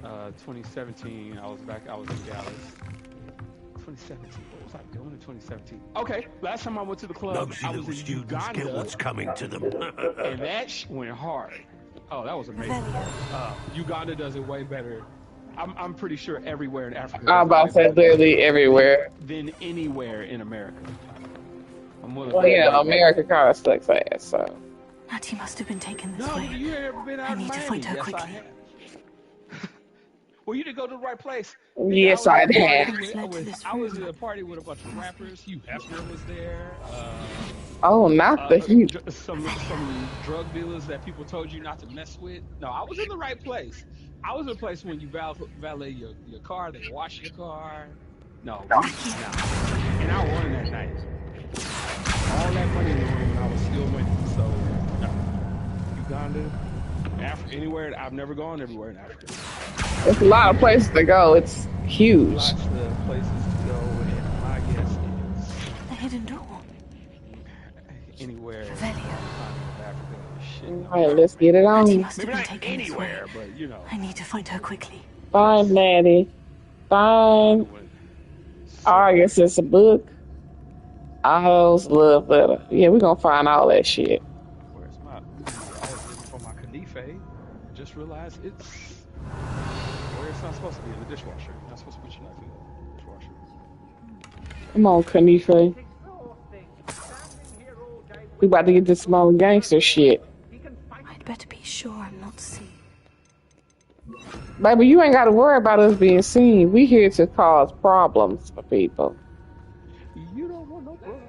2017, I was in Dallas. 2017, what was I doing in 2017? Okay, last time I went to the club, I was in Uganda. Get what's coming to them. And that went hard. Oh, that was amazing. Uganda does it way better. I'm pretty sure everywhere in Africa. I'm about to say literally everywhere. Than anywhere in America. Well, yeah, America kind of sucks ass, so. Natty must have been taken this way. You ain't ever been out I need to find her quickly. Well, you didn't go to the right place. Yes, I have. I was at a party with a bunch of rappers. Hugh Hefner was there. Oh, not the Hugh. Some drug dealers that people told you not to mess with. No, I was in the right place. I was in a place when you valet your car, they wash your car. No. And I won that night. All that money in the room, and I was still winning. So, no. Uganda, Africa, anywhere. I've never gone everywhere in Africa. It's a lot of places to go. It's huge. Lots of places to go, and my guess is the hidden door. Anywhere. Alright, let's get it on. Maybe not anywhere, but you know. I need to find her quickly. Fine, Maddie. Fine. Oh, I guess it's a book. Otto's love letter. Yeah, we're gonna find all that shit. Where's my? I was looking for my Khalife. just realized it's where it's not supposed to be, in the dishwasher. You're not supposed to put your knife in the dishwasher. Come on, Kanife. We about to get this small gangster shit. I'd better be sure I'm not seen. Baby, you ain't got to worry about us being seen. We here to cause problems for people. You don't want no problems.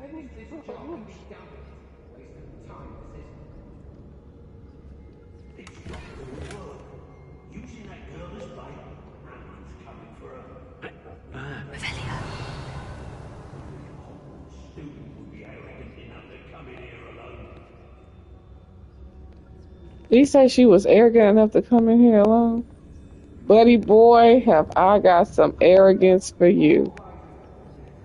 He said she was arrogant enough to come in here alone. Buddy boy, have I got some arrogance for you.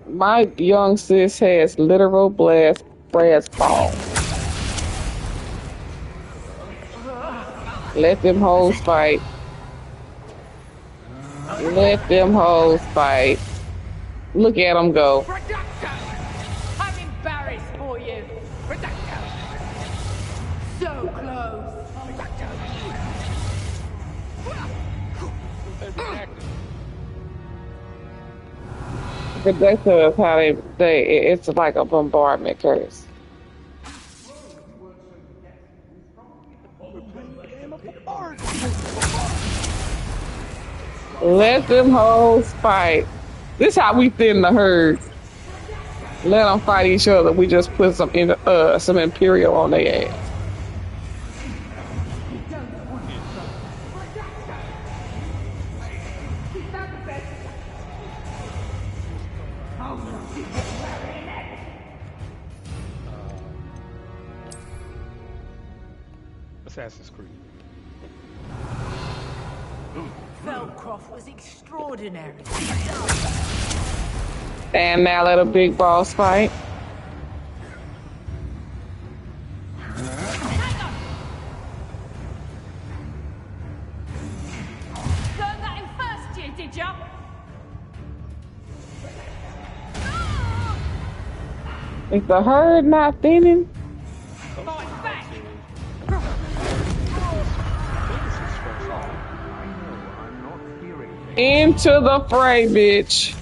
My young sis has literal brass balls. Let them hoes fight. Let them hoes fight. Look at them go. I'm embarrassed for you. So close. Productive is how it's like a bombardment curse. Let them hoes fight. This how we thin the herd. Let them fight each other. We just put some Imperial on their ass. Assassin's Creed. Velcroft was extraordinary. And now let a big boss fight. Learned that in first year, did ya? Is the herd not thinning? Into the fray, bitch.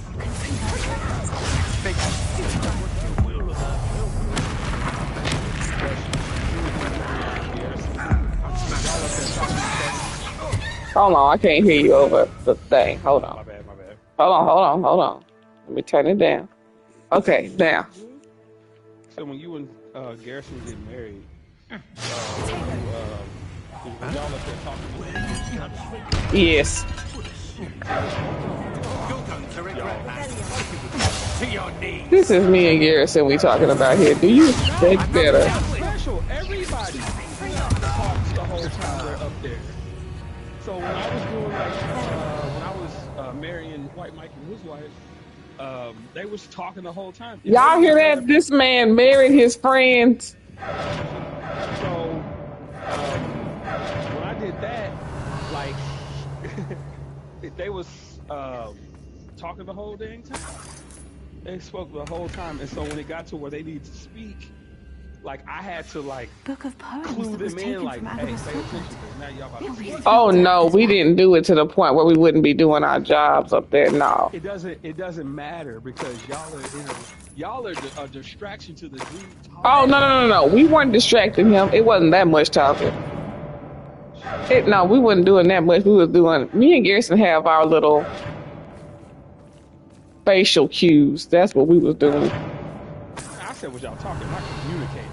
Hold on, I can't hear you over the thing. Hold on. My bad. Hold on. Let me turn it down. Okay, now. So when you and Garrison get married, y'all up there talking? Yes. This is me and Garrison we talking about here. Do you think better? Special. Everybody talks the whole time they're up there. So when I was doing when I was marrying White Mike and his wife, they was talking the whole time. Y'all hear that? This man married his friends. So when I did that, like they was talking the whole dang time. They spoke the whole time, and so when it got to where they needed to speak, like I had to like Book of poems clue that was them in, taken like, from hey, Agnes pay attention, 'cause now y'all about to speak. Oh no, we didn't do it to the point where we wouldn't be doing our jobs up there. No. It doesn't matter because y'all are a distraction to the dude. Oh no. We weren't distracting him. It wasn't that much talking. No, we wasn't doing that much. We was doing. Me and Garrison have our little facial cues. That's what we was doing. I said, "Was y'all talking? Not communicating."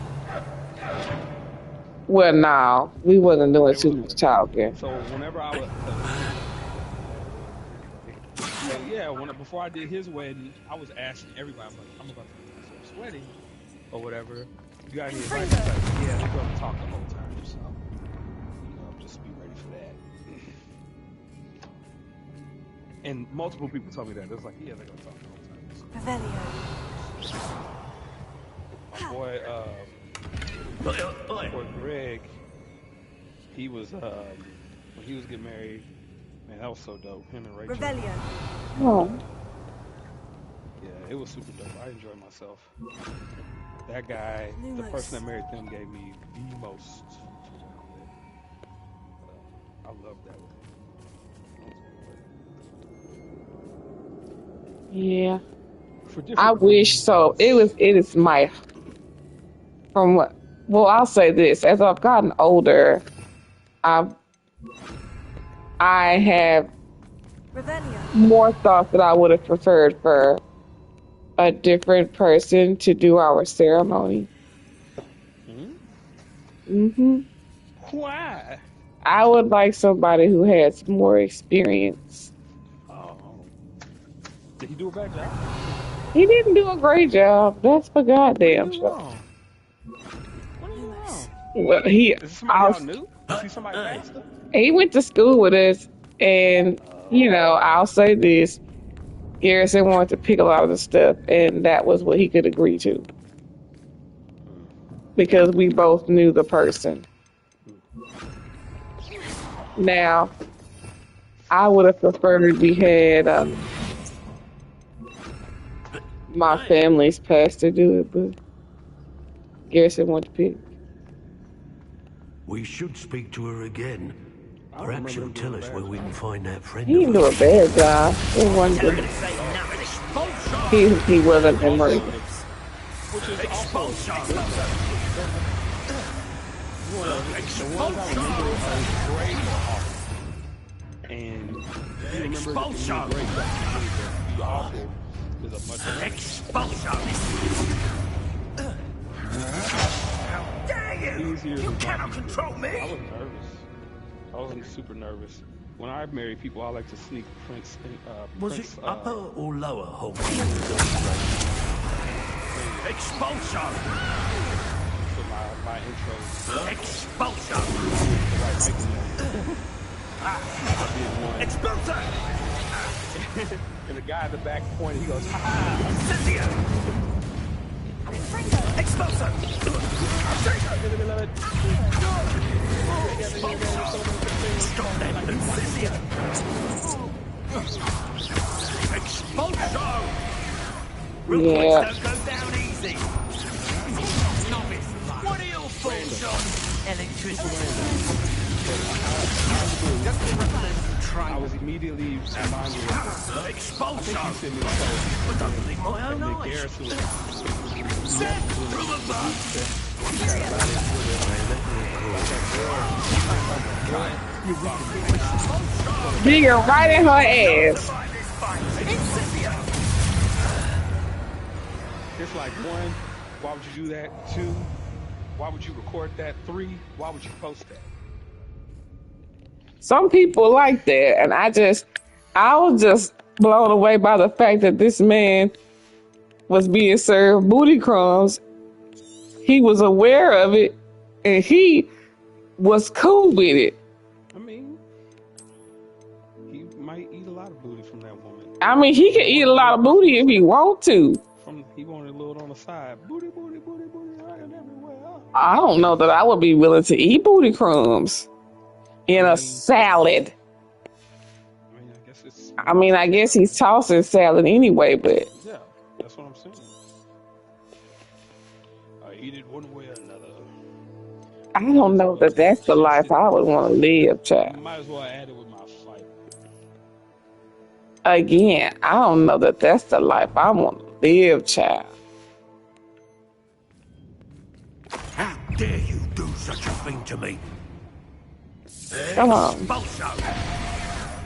Well, no, we wasn't doing too much talking. So whenever I was, before I did his wedding, I was asking everybody, I'm like, I'm about to do my first wedding or whatever. You got any advice? Like, yeah, they're going to talk the whole time, so just be ready for that. And multiple people told me that. It was like, yeah, they're going to talk the whole time. So. My boy Greg, he was when he was getting married, man, that was so dope. Him and Rachel. Revelio. Oh. Yeah, it was super dope. I enjoyed myself. That guy, the person that married them, gave me the most to work with. I love that one. Yeah. For I different wish so. It is my from what well, I'll say this. As I've gotten older, I've I have more thought that I would have preferred for a different person to do our ceremony. Hmm. Why? I would like somebody who has more experience. Oh. Did he do a bad job? He didn't do a great job. That's for What did he goddamn do sure. wrong? What did he do wrong? Well, he Is this somebody y'all knew? Is he somebody faster? he went to school with us, and I'll say this: Garrison wanted to pick a lot of the stuff, and that was what he could agree to because we both knew the person. Now, I would have preferred we had my family's pastor do it, but Garrison wanted to pick. We should speak to her again. Perhaps she'll tell us where we can find that friend He of didn't do a hers. bad job. It wasn't good. He wasn't emergent. Which is also and you remember expulsion. The awful is a much expulsion. How dare you! You cannot control me. I was nervous. I wasn't super nervous. When I marry people, I like to sneak Prince. Was it upper or lower Hogwarts? Expulsion. So my intro. Expulsion. Expulsion. And the guy in the back pointed. He goes, "Ha ha! Cynthia. Expulsion. Stop that, Cynthia. Expulsion. Yeah. Don't go down easy. What are your thoughts on electricity? I was immediately reminded of expulsion. I think don't believe my own eyes. Set from above. Digger right in her ass. It's like, one, why would you do that? Two, why would you record that? Three, why would you post that? Some people like that, and I was just blown away by the fact that this man was being served booty crumbs. He was aware of it, and he was cool with it. I mean, he might eat a lot of booty from that woman. I mean, he can eat a lot of booty if he want to. He wanted a little on the side. Booty, booty, booty, booty, right everywhere. I don't know that I would be willing to eat booty crumbs in a salad. I guess he's tossing salad anyway, but yeah, that's what I'm saying. I eat it one way or another. I don't know that that's the life I would want to live, child. Might as well add it with my fight. Again, I don't know that that's the life I want to live, child. How dare you do such a thing to me? Come on.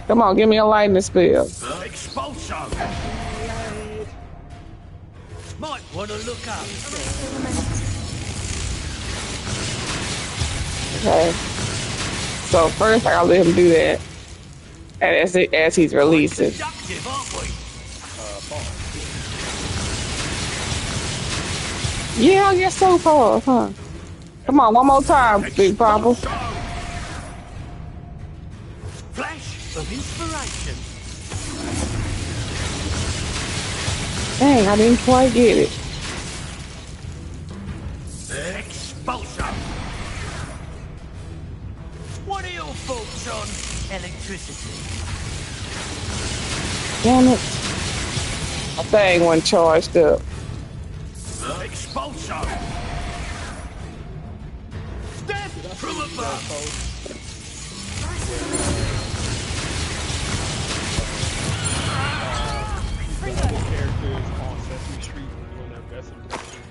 Come on, give me a lightning spell. Expulsion. Might want to look up. Okay. So first I gotta let him do that. And as he's releasing. Yeah, I guess so, Paul, huh? Come on, one more time, Big Papa. Flash of inspiration. Dang, I didn't quite get it. Expulsion. What are your thoughts on electricity? Damn it. My thing wasn't charged up. Expulsion. Death from above. The other characters on Sesame Street were doing their best impression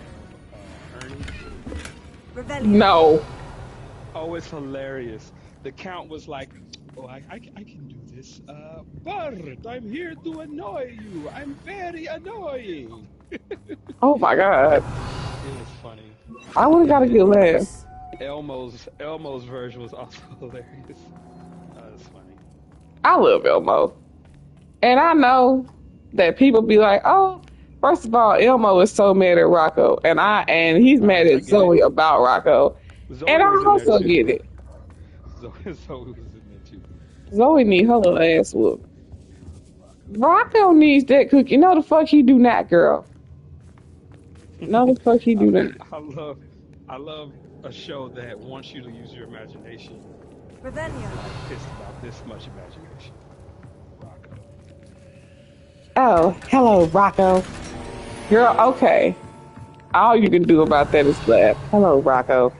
of Ernie. No. Oh, it's hilarious. The count was like, "Oh, I can do this. Bart, I'm here to annoy you. I'm very annoying." Oh my god. It was funny. I would have got a good laugh. Elmo's version was also hilarious. It's funny. I love Elmo. And I know that people be like, oh, first of all, Elmo is so mad at Rocco. And he's mad at Zoe about Rocco. Zoe and I was in also there too. get it. Zoe was in there too. Zoe need her little ass whooped. Rocco needs that cookie. No, the fuck he do not, girl. No, the fuck he do not. I love a show that wants you to use your imagination. Revelio. I'm pissed about this much imagination. Rocco. Oh, hello, Rocco. Girl, okay. All you can do about that is laugh. Hello, Rocco.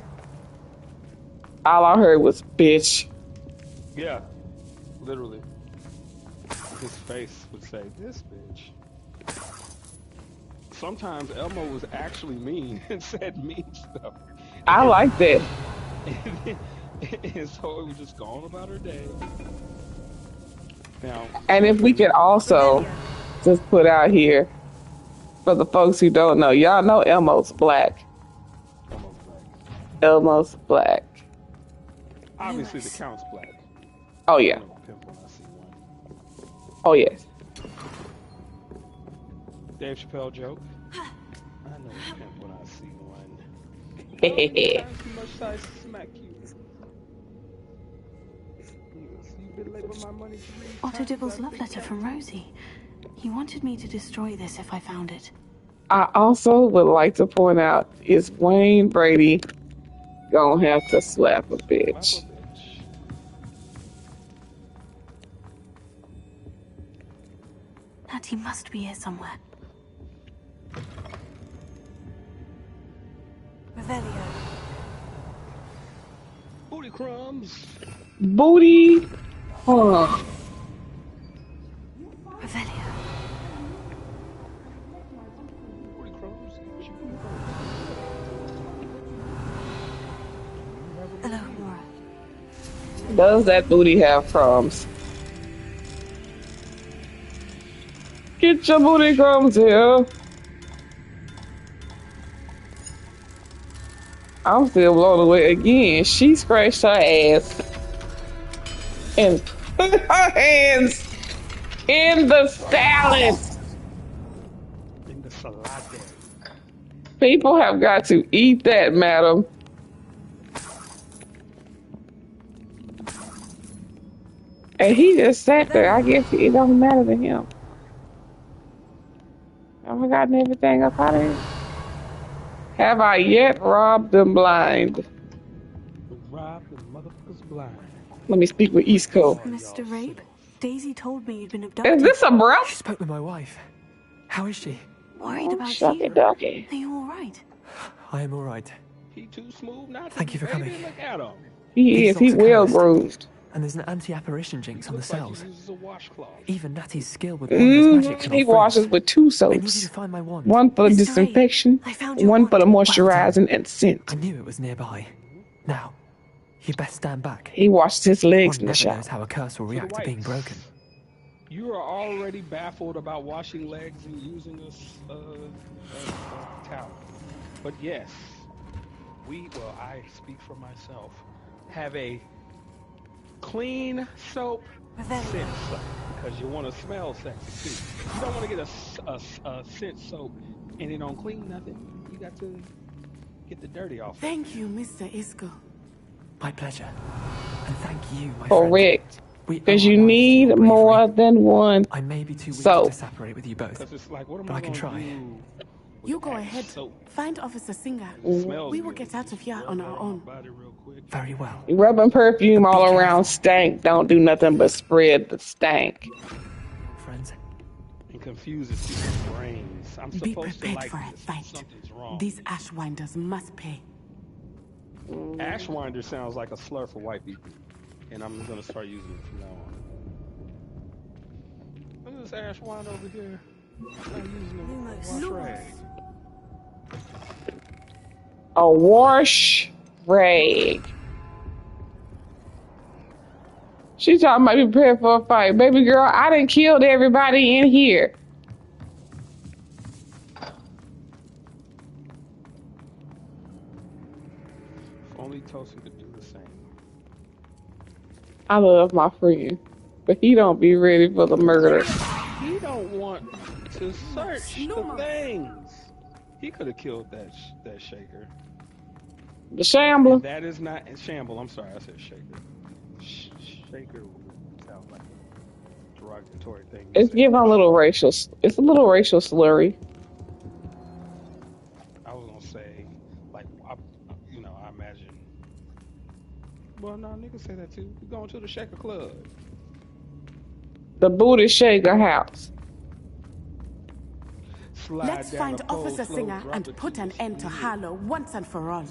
All I heard was bitch. Yeah, literally. His face would say, "This bitch." Sometimes Elmo was actually mean and said mean stuff. I like that. And so it was just going about her day. Now, and if we could also just put out here for the folks who don't know, y'all know Elmo's black. Elmo's black. Obviously, the Count's black. Oh yeah. Oh yes. Dave Chappelle joke. I know a pimp when I see one. Must I smack you? You've been late with my money 3 Otto times. Dibble's love letter from Rosie. He wanted me to destroy this if I found it. I also would like to point out, is Wayne Brady gonna have to slap a bitch? Natty must be here somewhere. Revelio. Booty crumbs. Booty. Huh. Revelio. Booty crumbs. Hello, Nora. Does that booty have crumbs? Get your booty crumbs here. I'm still blown away again. She scratched her ass and put her hands in the salad. In the salad. People have got to eat that, madam. And he just sat there. I guess it don't matter to him. Have I gotten everything up out of here? Have I yet robbed them blind? Robbed the motherfuckers blind. Let me speak with East Coast. Mr. Rape, Daisy told me you'd been abducted. Is this a bro? She spoke with my wife. How is she? Worried about shucky you. ducky. Are you all right? I am all right. He too smooth not to Thank you for baby. coming. Look at him. He is. He's well groomed. And there's an anti-apparition jinx on the Looks like cells. he uses a washcloth. Even Natty's skill with wonders magic cannot He free washes us. with 2 I need you soaps. to find my wand. One for the Mr. Ray, disinfection, I found your one for the wand. moisturizing and scent. I knew it was nearby. Now, you best stand back. He washes his legs One in the never shower. knows how a curse will react to being broken. You are already baffled about washing legs and using a towel. But yes, I speak for myself, have a clean soap scent soap because you want to smell sexy too. You don't want to get a scent soap and it don't clean nothing. You got to get the dirty off. Thank you, Mr. Isco. My pleasure. And thank you, my Correct. friend. Because you need more than one I may be too weak soap. to separate with you both, It's like, what am but I can gonna try. do with You go that ahead. soap? Find Officer Singer. Smells We will good. get out of here on our own. Body real quick. Very well. Rubbing perfume all around stank don't do nothing but spread the stank. Friends. And confuses people's brains. I'm Be supposed to prepared like for a this. fight. Something's wrong. These Ashwinders must pay. Ashwinder sounds like a slur for white people. and I'm gonna start using it from now on. Look at this ash wine over here. Not using a wash rag. A wash rag. She talking about be prepared for a fight. Baby girl, I done killed everybody in here. If only Toasty could do the same. I love my friend, but he don't be ready for the murder. He don't want to search the things. He could have killed that shaker. The shambler. And that is not shamble. I'm sorry, I said shaker. Shaker sounds like a derogatory thing. It's giving a little racial. It's a little racial slurry. I was gonna say, like, I imagine. Well, no, niggas say that too. We're going to the shaker club. The booty shaker house. Let's find Officer Singer and put an end to Harlow once and for all.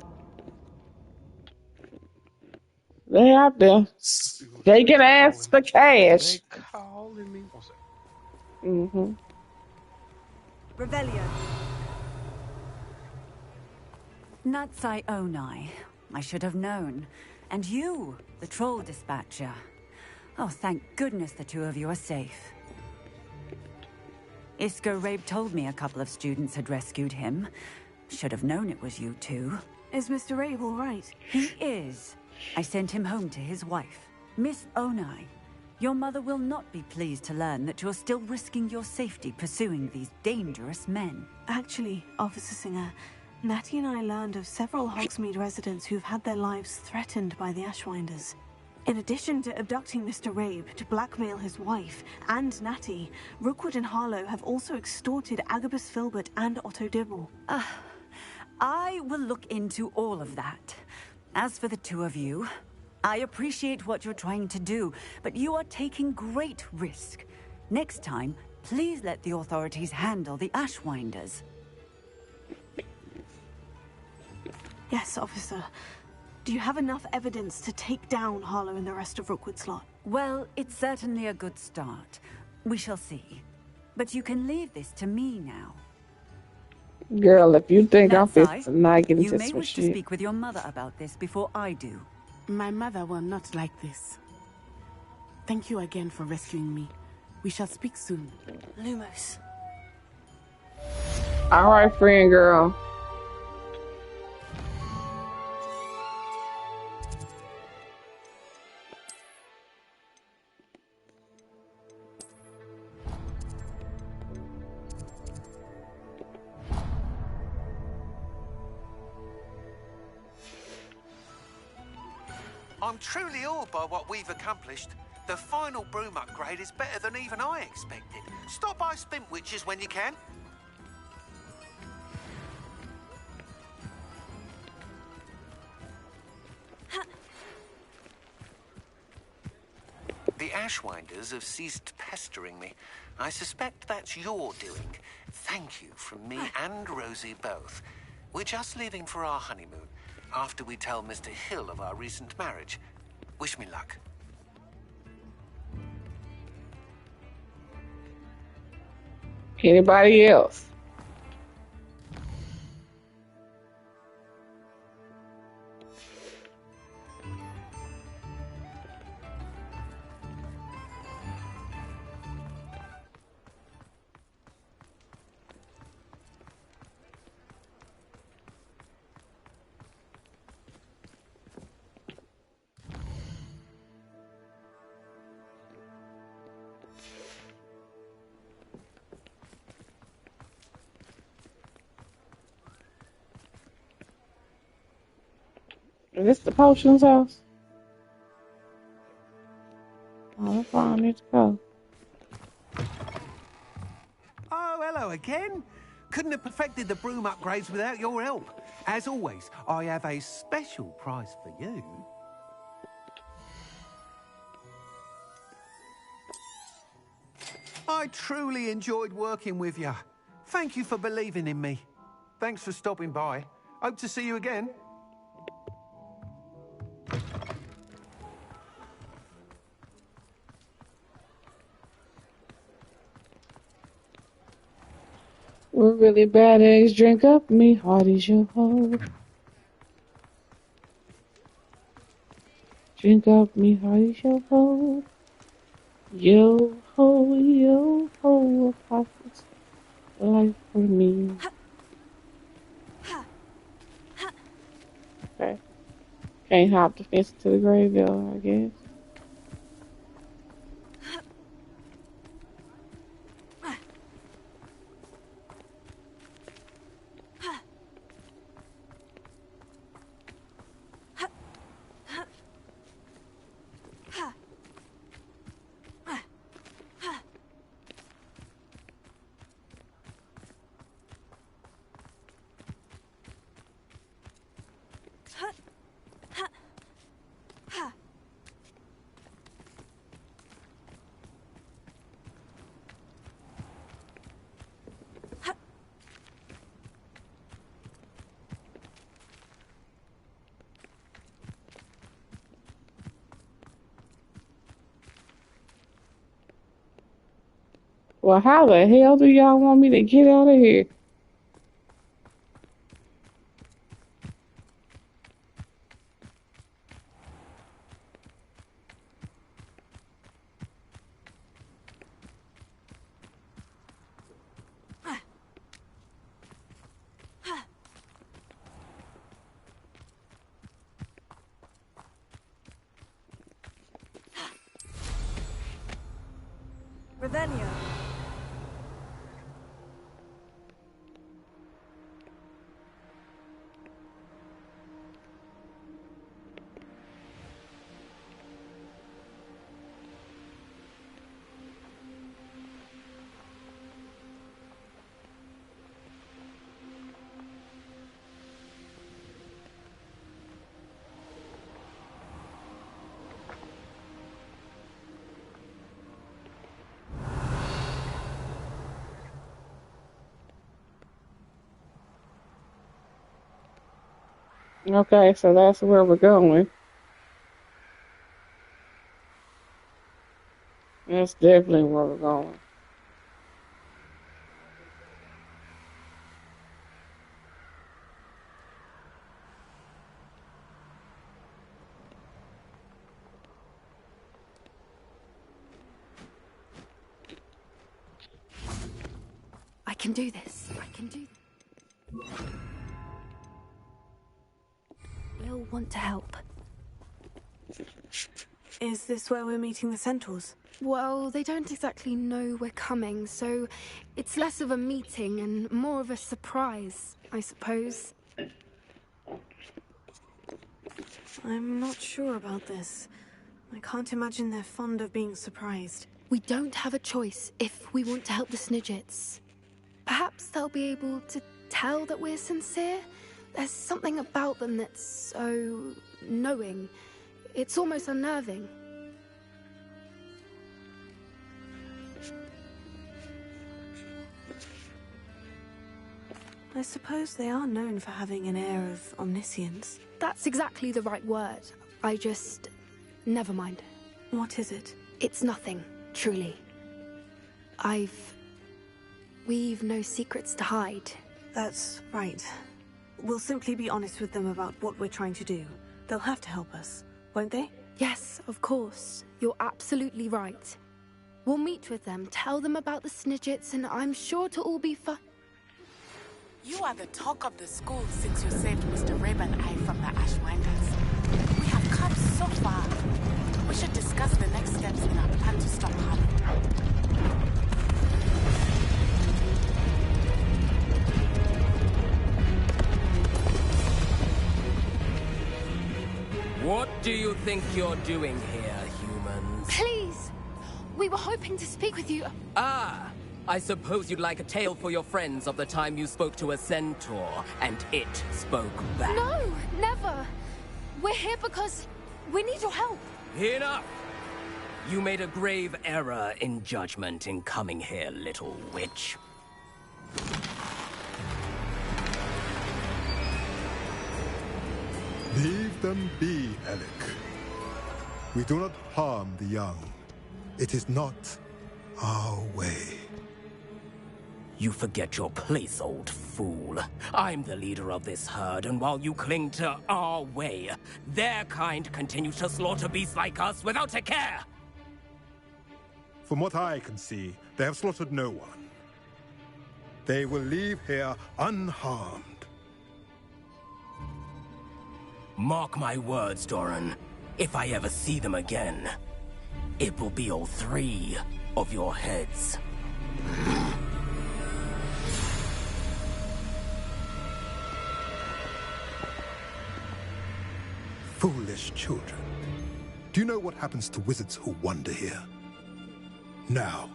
They out there. They can ask for cash. They calling me. Mm-hmm. Revelio. Natsai Onai. I should have known. And you, the troll dispatcher. Oh, thank goodness the two of you are safe. Isco Rabe told me a couple of students had rescued him. Should have known it was you two. Is Mr. Rabe all right? He is. I sent him home to his wife. Miss Onai, your mother will not be pleased to learn that you're still risking your safety pursuing these dangerous men. Actually, Officer Singer, Natty and I learned of several Hogsmeade residents who've had their lives threatened by the Ashwinders. In addition to abducting Mr. Rabe to blackmail his wife and Natty, Rookwood and Harlow have also extorted Agabus Filbert and Otto Dibble. I will look into all of that. As for the two of you, I appreciate what you're trying to do, but you are taking great risk. Next time, please let the authorities handle the Ashwinders. Yes, officer. Do you have enough evidence to take down Harlow and the rest of Rookwood's lot? Well, it's certainly a good start. We shall see. But you can leave this to me now. Girl, if you think I'm Natsai, fit to not get you into may some wish to shit. speak with your mother about this before I do. My mother will not like this. Thank you again for rescuing me. We shall speak soon. Lumos. All right, friend girl. I'm truly awed by what we've accomplished. The final broom upgrade is better than even I expected. Stop by Spintwitches when you can. The Ashwinders have ceased pestering me. I suspect that's your doing. Thank you from me and Rosie both. We're just leaving for our honeymoon after we tell Mr. Hill of our recent marriage. Wish me luck. Anybody else? Is this the potions house? Oh, that's where I need to go. Oh, hello again. Couldn't have perfected the broom upgrades without your help. As always, I have a special prize for you. I truly enjoyed working with you. Thank you for believing in me. Thanks for stopping by. Hope to see you again. We're really bad eggs. Drink up me, hearties, yo ho. Drink up me, hearties, yo ho. Yo ho, pockets life for me. Okay. Can't hop the fence to the graveyard, I guess. Well, how the hell do y'all want me to get out of here? Revelio. Okay, so that's where we're going. That's definitely where we're going. I can do this. I can do this. We'll want to help. Is this where we're meeting the centaurs? Well, they don't exactly know we're coming, so it's less of a meeting and more of a surprise, I suppose. I'm not sure about this. I can't imagine they're fond of being surprised. We don't have a choice if we want to help the Snidgets. Perhaps they'll be able to tell that we're sincere? There's something about them that's so knowing. It's almost unnerving. I suppose they are known for having an air of omniscience. That's exactly the right word. Never mind. What is it? It's nothing, truly. We've no secrets to hide. That's right. We'll simply be honest with them about what we're trying to do. They'll have to help us, won't they? Yes, of course. You're absolutely right. We'll meet with them, tell them about the Snidgets, and I'm sure to all be fun. You are the talk of the school since you saved Mr. Rib and I from the Ashwinders. We have come so far. We should discuss the next steps in our plan to stop Harlow. What do you think you're doing here, humans? Please! We were hoping to speak with you. Ah! I suppose you'd like a tale for your friends of the time you spoke to a centaur, and it spoke back. No, never. We're here because we need your help. Enough! You made a grave error in judgment in coming here, little witch. Leave them be, Alec. We do not harm the young. It is not our way. You forget your place, old fool. I'm the leader of this herd, and while you cling to our way, their kind continue to slaughter beasts like us without a care! From what I can see, they have slaughtered no one. They will leave here unharmed. Mark my words, Doran. If I ever see them again, it will be all 3 of your heads. Foolish children. Do you know what happens to wizards who wander here? Now,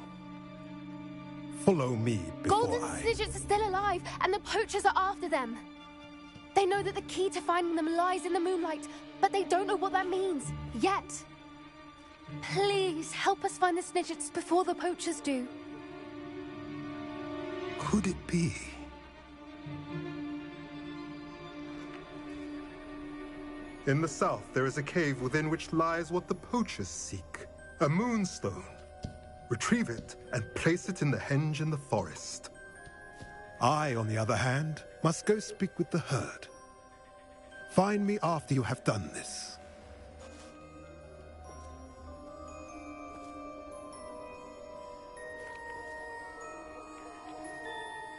follow me before Golden Snidgets are still alive, and the poachers are after them. They know that the key to finding them lies in the moonlight, but they don't know what that means, yet. Please, help us find the Snidgets before the poachers do. Could it be? In the south, there is a cave within which lies what the poachers seek. A moonstone. Retrieve it and place it in the henge in the forest. I, on the other hand, must go speak with the herd. Find me after you have done this.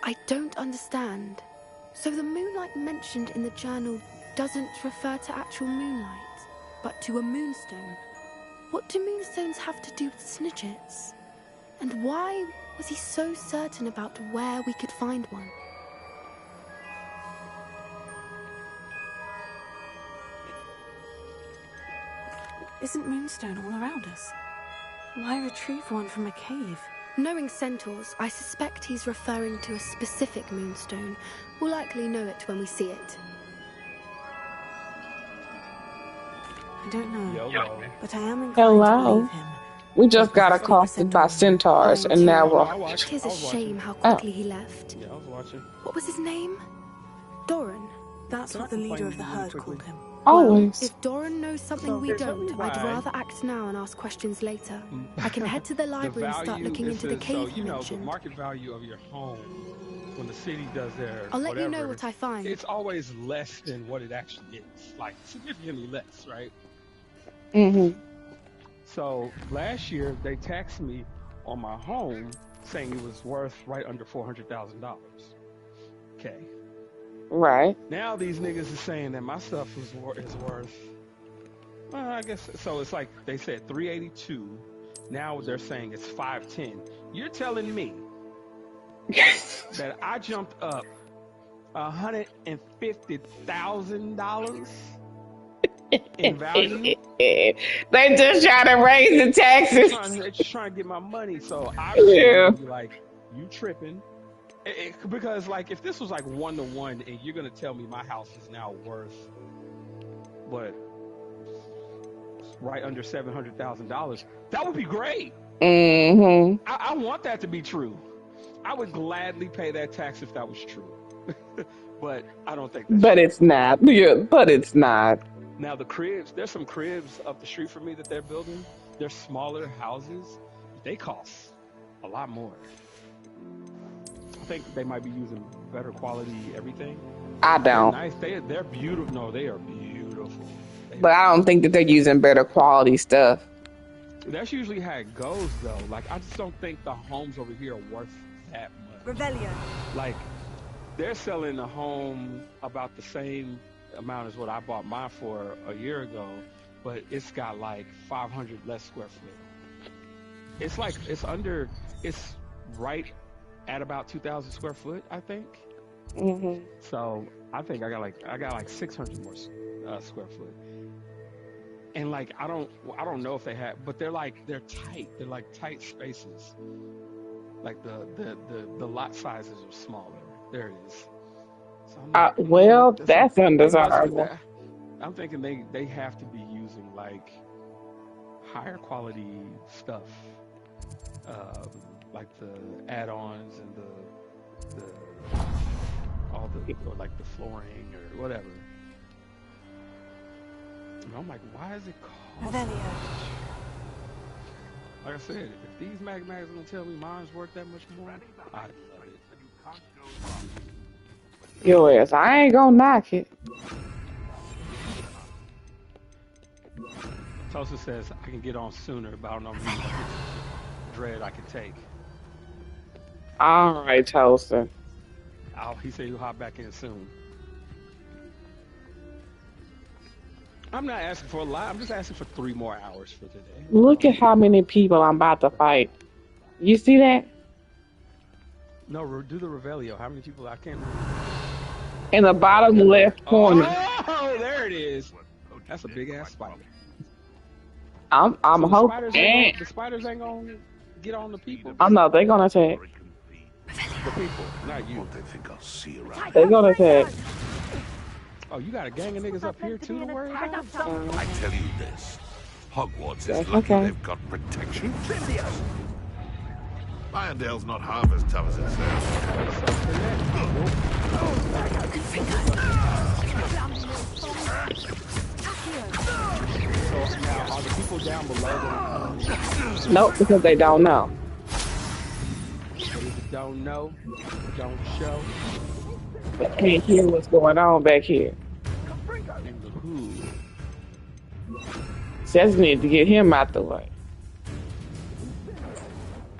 I don't understand. So the moonlight mentioned in the journal doesn't refer to actual moonlight, but to a moonstone. What do moonstones have to do with Snidgets? And why was he so certain about where we could find one? Isn't moonstone all around us? Why retrieve one from a cave? Knowing centaurs, I suspect he's referring to a specific moonstone. We'll likely know it when we see it. I don't know, but I am inclined to Hello. believe him. We just got accosted by centaurs, and now we're... It is a shame how quickly he left. Yeah, I was watching. What was his name? Doran. That's what the leader of the herd called him. Always. If Doran knows something we don't, I'd rather act now and ask questions later. I can head to the library and start looking into the cave you mentioned. The market value of your home, when the city does their I'll let you know whatever, what I find. It's always less than what it actually is. Like, significantly less, right? Mm-hmm. So, last year, they taxed me on my home, saying it was worth right under $400,000. Okay. Right. Now these niggas are saying that my stuff is worth, well, I guess, so it's like they said 382. Now they're saying it's 510. You're telling me that I jumped up $150,000 in value? They just trying to raise the taxes. They're just trying to get my money. So I be like, you tripping. Because, like, if this was like 1-to-1 and you're going to tell me my house is now worth, what, right under $700,000, that would be great. Mm-hmm. I want that to be true. I would gladly pay that tax if that was true. But I don't think that's But true. it's not. Yeah, but it's not. Now, the cribs, there's some cribs up the street from me that they're building. They're smaller houses. They cost a lot more. I think they might be using better quality everything. I don't. They're nice. They're beautiful. No, they are beautiful. But I don't think that they're using better quality stuff. That's usually how it goes, though. Like, I just don't think the homes over here are worth that much. Revelio. Like, they're selling a home about the same amount as what I bought mine for a year ago, but it's got like 500 less square foot. It's like, it's right at about 2,000 square foot, I think. Mm-hmm. So I think I got like 600 more square foot. And like, I don't know if they have, but they're tight. They're like tight spaces. Like the lot sizes are smaller. There it is. So I'm like, Well, that's undesirable. I'm thinking they have to be using like higher quality stuff. Like the add-ons and or like the flooring or whatever. And I'm like, why is it called? Like I said, if these mags are gonna tell me mine's worth that much more, I love it. Your ass, I ain't gonna knock it. Tosa says I can get on sooner, but I don't know if dread I can take. All right, Toaster. He said he'll hop back in soon. I'm not asking for a lot. I'm just asking for 3 more hours for today. Look at how many people I'm about to fight. You see that? No, do the Revelio. How many people? I can't remember. In the bottom left corner. Oh, there it is. That's a big ass spider. I'm so hoping. The spiders ain't gonna get on the people. I know they're gonna attack. The people, not you. They think I'll see around. They're gonna attack. Oh, you got a gang of niggas up here too to worry about? I tell you this, Hogwarts is lucky they've got protection. Irondale's not half as tough as it sounds. So now, are the people down below? Nope, because they don't know. Don't know, don't show. They can't hear what's going on back here. Just need to get him out the way.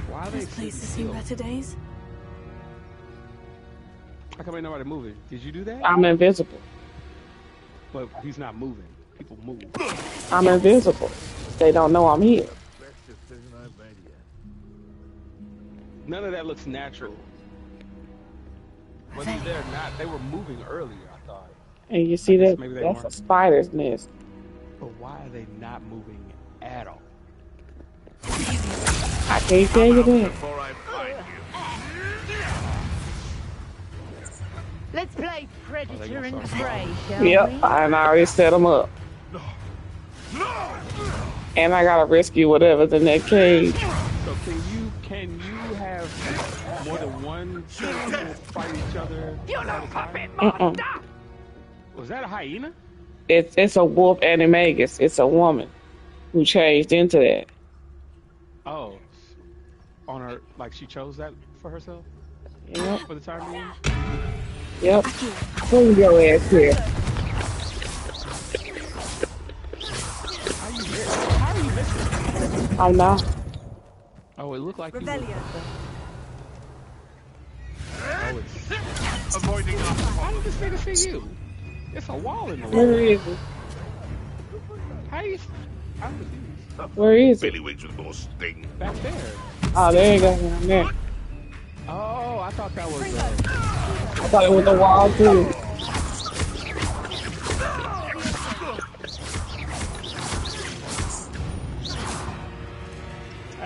Why are they this place has seen better days. How come ain't nobody moving? Did you do that? I'm invisible. But he's not moving. People move. I'm invisible. They don't know I'm here. None of that looks natural. Whether they're not, they were moving earlier, I thought. And you see that? That's a spider's nest. But why are they not moving at all? I can't tell you that. Let's play Predator and Prey, shall we? Yep, I already set them up. And I gotta rescue whatever's in that cage. So can you have more than one people fight each other? You little puppet monster! Was that a hyena? It's a wolf animagus. It's a woman who changed into that. Oh, on her, like she chose that for herself? Yep. For the time being? Yep. Bring your ass here. How are you missing? I'm not. Oh, it looked like Revelio. Oh, it's avoiding us. How did this nigga see you? It's a wall in the way. Where is it? How you? I'm confused. Where is it? Billywings with more sting. Back there. Oh, there you go. Down there. Oh, I thought that was. I thought it was the wall too.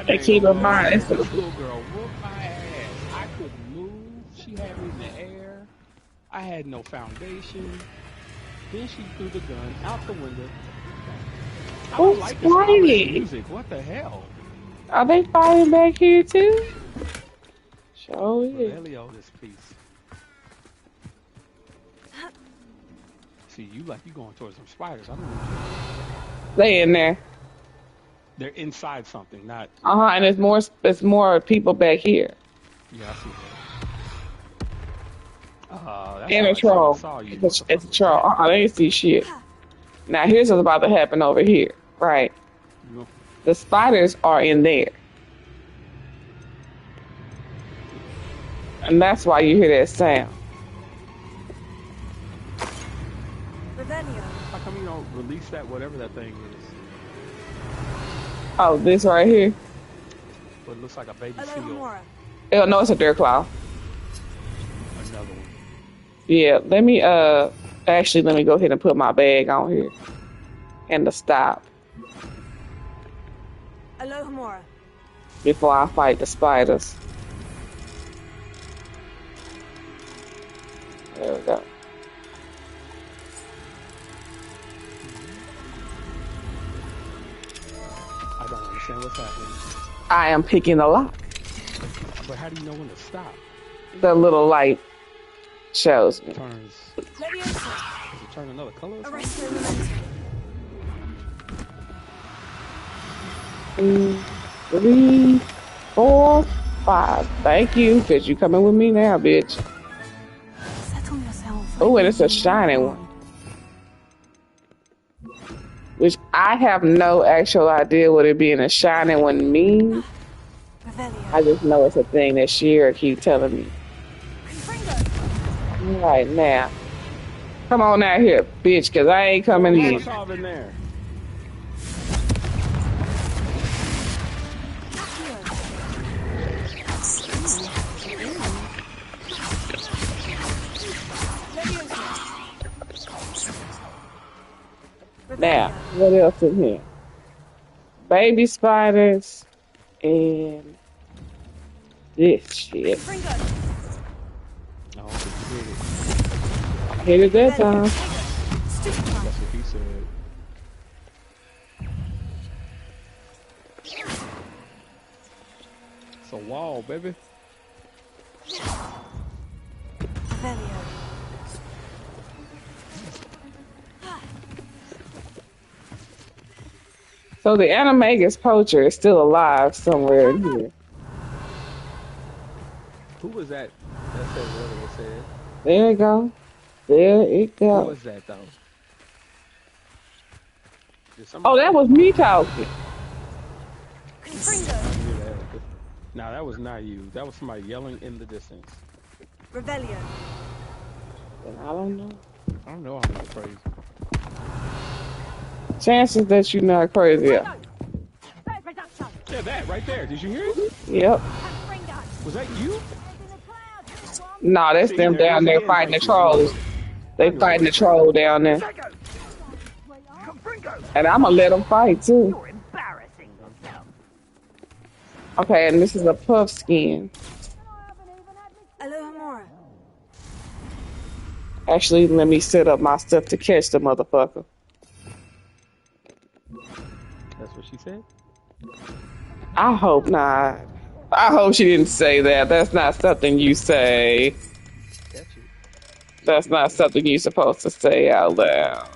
They keep in mind. It's this little girl whooped my ass. I couldn't move. She had me in the air. I had no foundation. Then she threw the gun out the window. I don't like this music. What the hell? Are they fighting back here too? Show it. Revelio this piece. See, you going towards some spiders. I don't know. They in there. They're inside something, not. And it's more people back here. Yeah, I see that. That's And a troll. It's a troll. They ain't see shit. Now here's what's about to happen over here, right? The spiders are in there. And that's why you hear that sound. How come you don't release that, whatever that thing is? Oh, this right here? Well, it looks like a baby seal. Oh, no, it's a deer claw. Another one. Yeah, let me go ahead and put my bag on here. And to stop. Alohomora. Before I fight the spiders. There we go. I don't understand what's happening. I am picking the lock. But how do you know when to stop? The little light shows me. Turns. Does it turn another color or something? 2, 3, 4. 5. Thank you, because you coming with me now, bitch. Settle yourself. Oh, and it's a shiny one. Which I have no actual idea what it being a shiny one means. I just know it's a thing that Shira keep telling me. All right, now. Come on out here, bitch, because I ain't coming in. What's all in there? Now, what else in here? Baby spiders and this shit. Hit it that time. That's what he said. It's a wall, baby. So the Animagus poacher is still alive somewhere in here. Who was that? That said whatever it said. There it go. There it go. Who was that though? Oh, that was me talking. Nah, that was not you. That was somebody yelling in the distance. Revelio. I don't know. I don't know. I'm not crazy. Chances that you're not crazy. Yeah, that right there. Did you hear it? Yep. Was that you? Nah, that's them down there fighting the trolls. They fighting the troll down there. And I'm gonna let them fight too. Okay, and this is a puff skin. Actually, let me set up my stuff to catch the motherfucker. That's what she said? I hope not. I hope she didn't say that. That's not something you say. That's not something you're supposed to say out loud.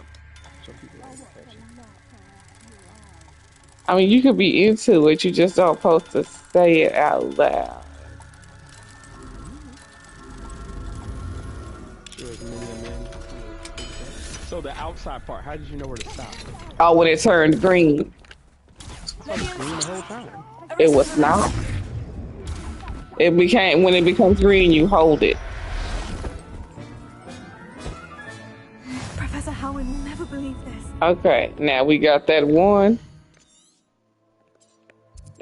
I mean, you could be into it, you just don't supposed to say it out loud. So the outside part, how did you know where to stop? Oh, when it turned green. It was green the whole time. It was not. It became, when it becomes green, you hold it. Professor Howard will never believe this. Okay, now we got that one.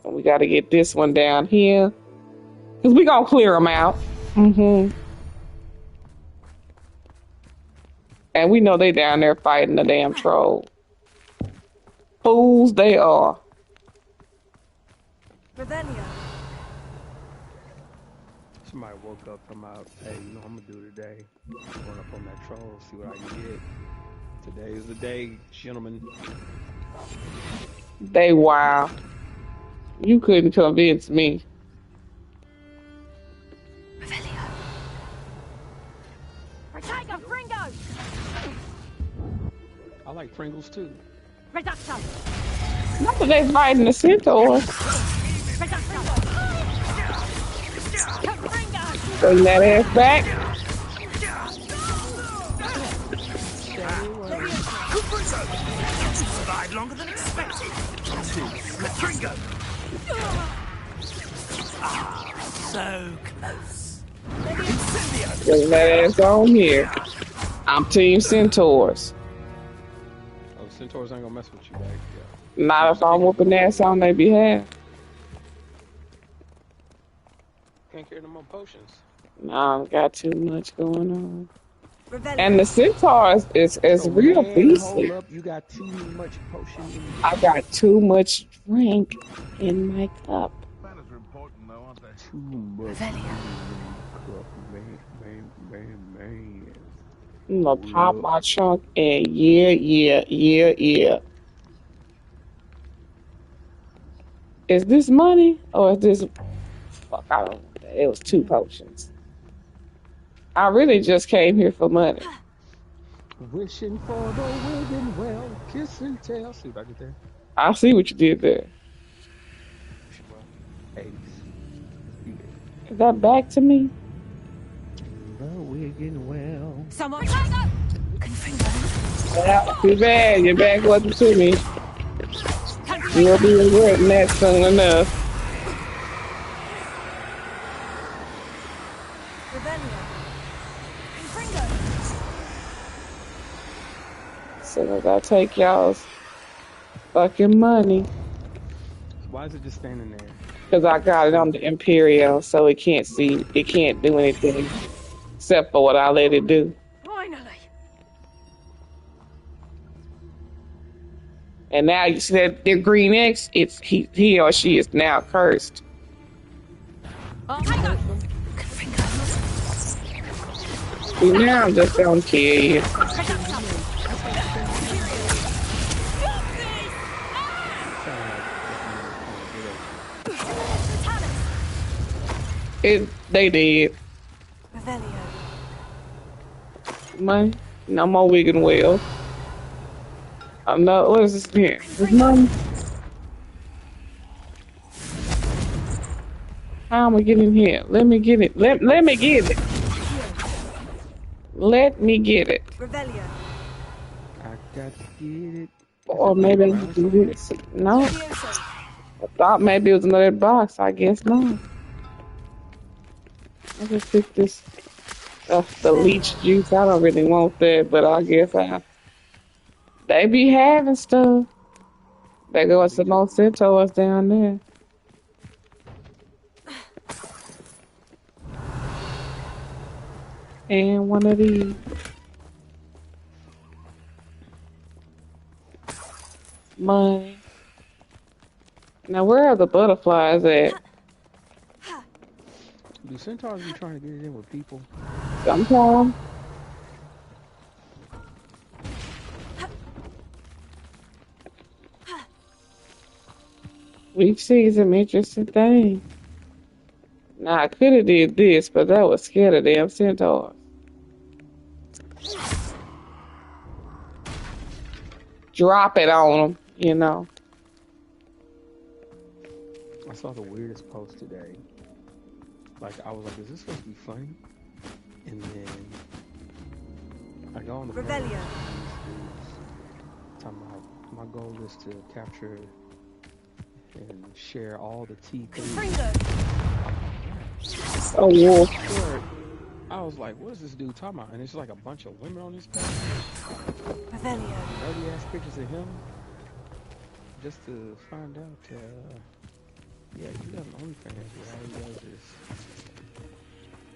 And we got to get this one down here. Because we going to clear them out. And we know they down there fighting the damn troll. Fools they are. Somebody woke up from out, hey, you know what I'm going to do today? Run up on that troll, see what I can get. Today is the day, gentlemen. They wild. You couldn't convince me. I like Pringles too. Not that they fighting the centaurs. Bring that ass back. Survived longer than expected. So close. Bring that ass on here. I'm Team Centaurs. Oh, Centaurs ain't gonna mess with you back. Yeah. Not if I'm whooping ass on their behalf. Can't carry no more potions. Nah, got too much going on. And the centaurs is real beastly. Hold up, you got too much potion in you. I got too much drink in my cup. Manners are important though, aren't they? Too much in your cup, man. I'm gonna pop my trunk and yeah. Is this money or is this? Fuck, I don't know. It was 2 potions. I really just came here for money. Wishing for the wind well, kiss and tell. See what I did there? I see what you did there. Ace. Is that back to me? We're getting well. Someone. Yeah, too bad. Your back wasn't to me. You'll be regretting that soon enough. As soon as I take y'all's fucking money. Why is it just standing there? Because I got it on the Imperial, so it can't see, it can't do anything except for what I let it do. Finally. And now you see that the green X, it's he or she is now cursed. See, now I'm just don't care you. They did. Money? No more Wigan Well. I'm not. What is this here? This money? How am I getting here? Let me get it. Let me get it. Let me get it. I got to get it. Or maybe I can do this. No. I thought maybe it was another box. I guess not. I just pick this. The leech juice. I don't really want that, but I guess they be having stuff. There goes some more centaurs down there. And one of these. Money. Now where are the butterflies at? Do centaurs be trying to get it in with people? Sometimes. We've seen some interesting things. Now I could have did this, but that was scared of damn centaurs. Drop it on them, you know. I saw the weirdest post today. Like, I was like, is this supposed to be funny? And then I go on the Rebellion. Talking about my goal is to capture and share all the tea. Oh, wolf. I was like, what is this dude talking about? And it's like a bunch of women on this page. Rebellion. Dirty ass pictures of him. Just to find out, yeah, he doesn't OnlyFans, but all he does is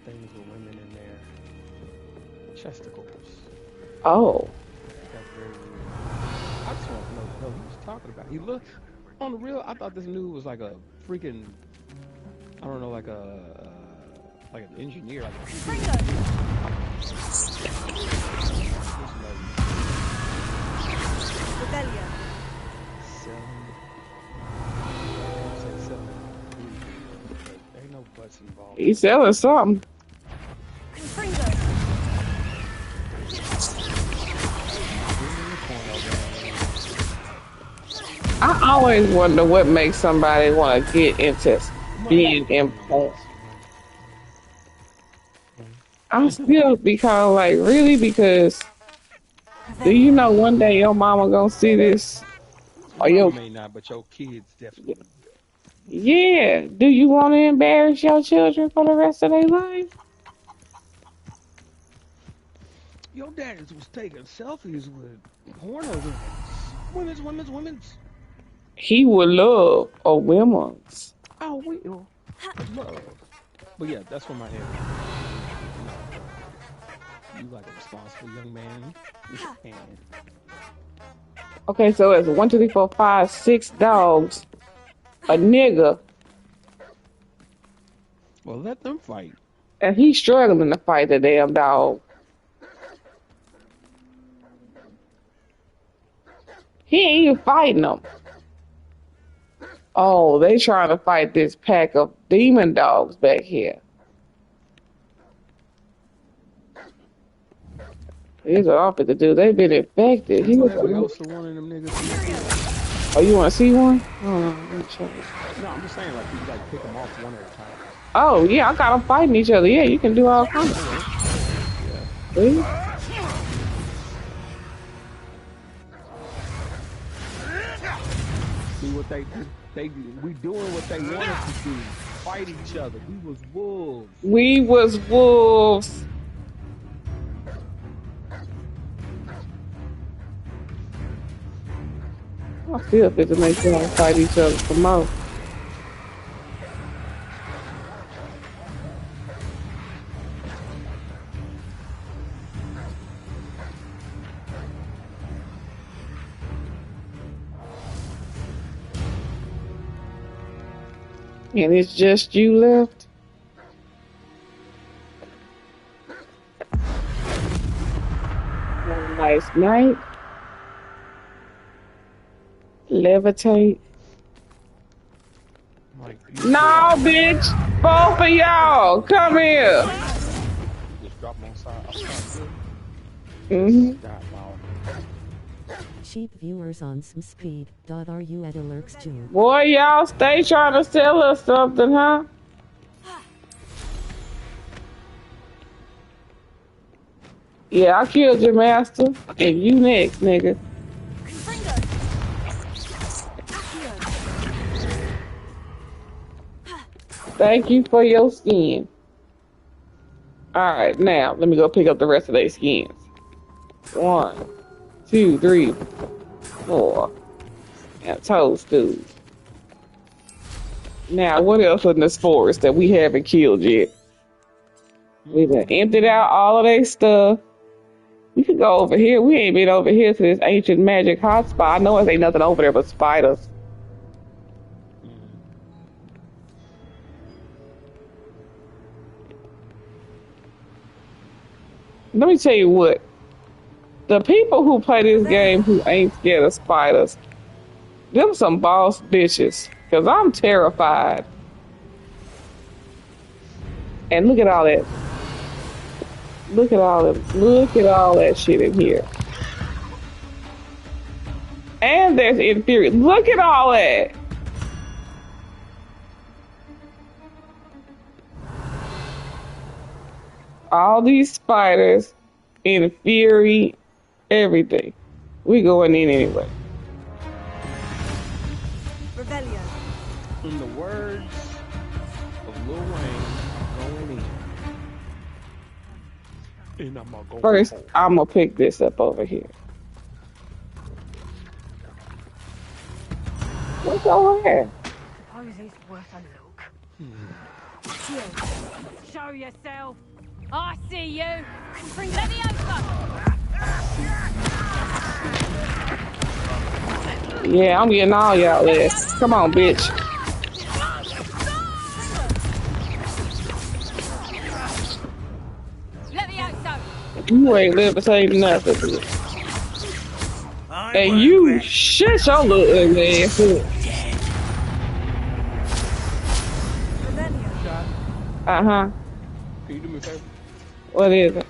things with women in their chesticles. Oh. That's very weird. I just want to know what he was talking about. He looked, on the real, I thought this dude was like a freaking, I don't know, like an engineer. Like Rebellion. Ain't no butts involved. He's selling something. I always wonder what makes somebody want to get into being in porn. I still be kind of like, really? Because do you know one day your mama gonna see this? Or Your your may not, but your kids definitely. yeah? Do you want to embarrass your children for the rest of their life? Your dad was taking selfies with porno women's. He would love a women's. Oh, we love. But yeah, that's what my head is. You like a responsible young man. Okay, so it's 1, 2, 3, 4, 5, 6 dogs, a nigga, Well, let them fight. and he's struggling to fight the damn dog. He ain't even fighting them. Oh, they trying to fight this pack of demon dogs back here. Here's what I'm fit to do. They've been infected. We also one of them niggas. Oh, you want to see one? Oh, let me check. No, I'm just saying, like, you like pick them off one at a time. Oh, yeah, I got them fighting each other. Yeah, you can do all kinds of stuff. See? See what they we doing what they want us to do. Fight each other. We was wolves. We was wolves. I feel fit to make them fight each other some more. And it's just you left. Have a nice night. Levitate. No, bitch. Both of y'all. Come here. Just drop them on side. Mm-hmm. Cheap viewers on some speed. Are you at alerts too? Boy, y'all stay trying to sell us something, huh? Yeah, I killed your master. And you next, nigga. Thank you for your skin. Alright, now let me go pick up the rest of their skins. 1, 2, 3, 4. And toadstools. Now, what else in this forest that we haven't killed yet? We done emptied out all of their stuff. We could go over here. We ain't been over here to this ancient magic hotspot. I know there ain't nothing over there but spiders. Let me tell you what. The people who play this game who ain't scared of spiders, them some boss bitches. Because I'm terrified. And look at all that. Look at all that shit in here. And there's inferior. Look at all that. All these spiders, inferi, everything. We going in anyway. Rebellion. In the words of Lil Wayne, going in. And I'm gonna go First, I'm gonna pick this up over here. What's over here? Suppose it's worth a look. Show yourself. I see you. Let me Yeah, I'm getting all y'all ass. Come on, bitch. Let me out, so. You ain't levitating nothing. And you shut your little ugly ass up. Uh-huh. Can you do me a favor? What is it?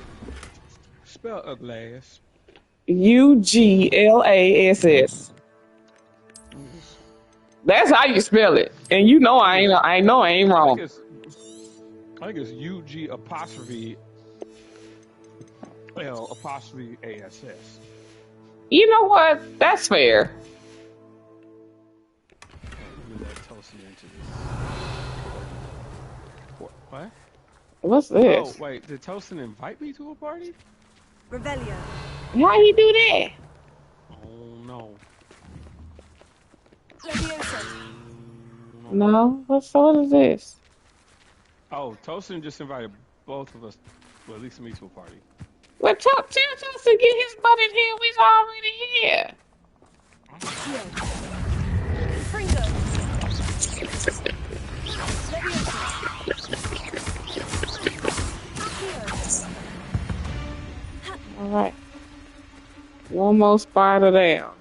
Spell ugly ass. UGLASS. That's how you spell it. And you know I ain't wrong. I think it's UG apostrophe L apostrophe ASS. You know what? That's fair. Let me let Toasty into this. What? What's this? Oh, wait. Did Toastin invite me to a party? Rebellion. Why you do that? Oh, no. No? What is this? Oh, Toastin just invited both of us, well, at least me, to a party. Well, tell Toastin to get his butt in here. We's already here. All right. One more spider down. All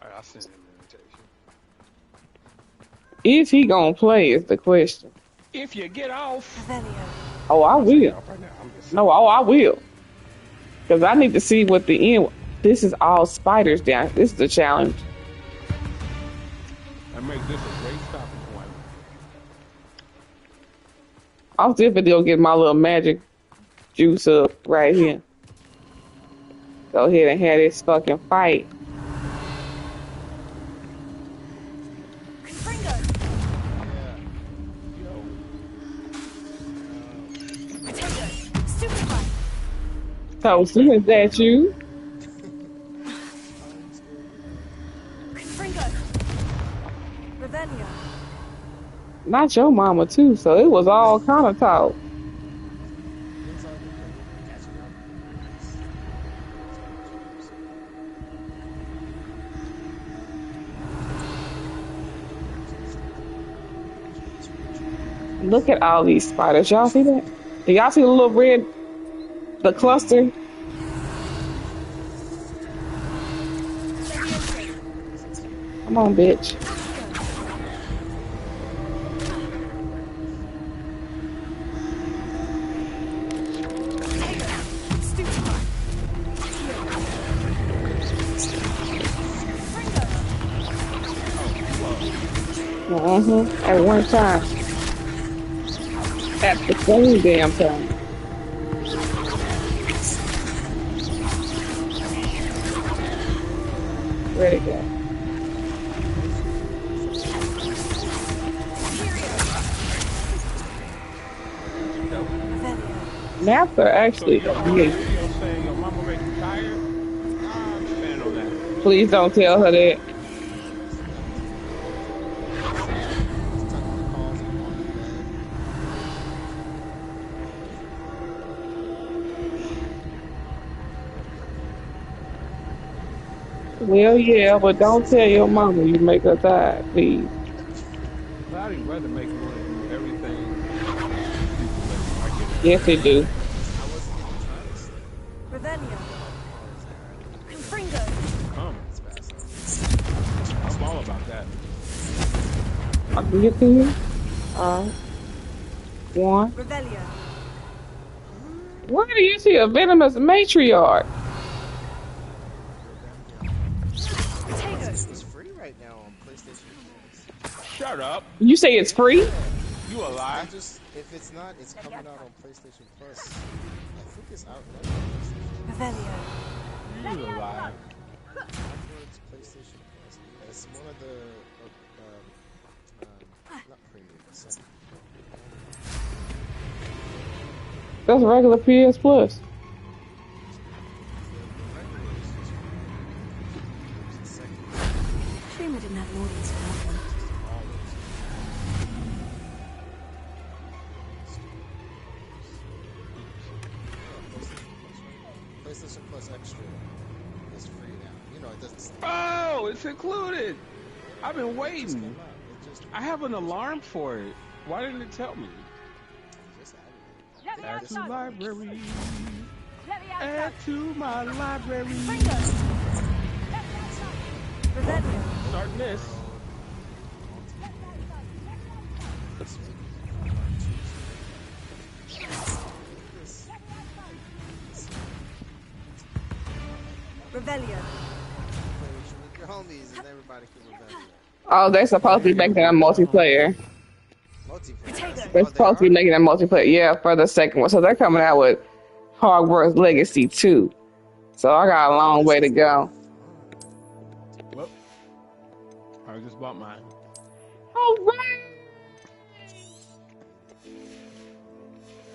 right, I'll send him an invitation. Is he gonna play is the question. If you get off. Oh, I will. Right now. No, I will. Because I need to see what the end. This is all spiders down. This is the challenge. I make this a great stopping point. I'm still finna go get my little magic juice up right here. Go ahead and have this fucking fight. So, is that you? Not your mama too, so it was all kind of talk. Look at all these spiders. Y'all see that? Do y'all see the little red, the cluster? Come on, bitch. At one time. At the same damn time. Where'd it go? Naps are actually amazing. Please don't tell her that. Well, yeah, but don't tell your mama you make her tired, please. I'd rather make her want to do everything. Yes, they do. I'm all about that. I can get to you. One. Where do you see a venomous matriarch? It's free right now on PlayStation. Shut up. You say it's free? You a lie. If it's not, it's coming out on PlayStation Plus. I think it's out now. You a lie. Hogwarts PlayStation Plus. It's one of the not premium. That's regular PS Plus. Shame I didn't have an audience for that one. PlayStation Plus Extra is free now. You know, it doesn't. Oh, it's included. I've been waiting. I have an alarm for it. Why didn't it tell me? Add to library. Add to my library. Starting this. Revelio. Your homies and everybody can Revelio. Oh, they're supposed to be making a multiplayer. They're supposed to be making a multiplayer, yeah, for the second one. So they're coming out with Hogwarts Legacy 2. So I got a long way to go. Well, I just bought mine. All right.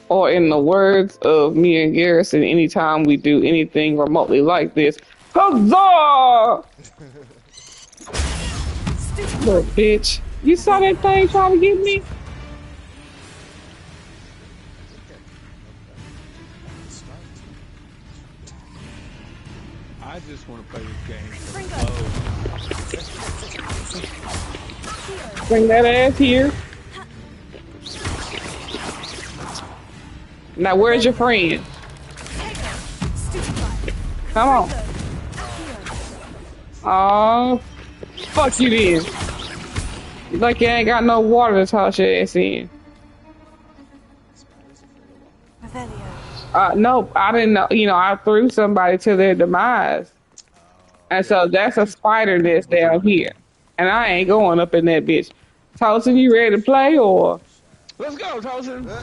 Or in the words of me and Garrison, anytime we do anything remotely like this, huzzah! Little bitch. You saw that thing trying to get me? I just want to play this game. Bring that ass here. Now, where's your friend? Come on. Oh, fuck you then. Like you ain't got no water to toss your ass in. No, I didn't know. You know, I threw somebody to their demise. And so that's a spider that's down here. And I ain't going up in that bitch. Tosin, you ready to play or? Let's go, Tosin. I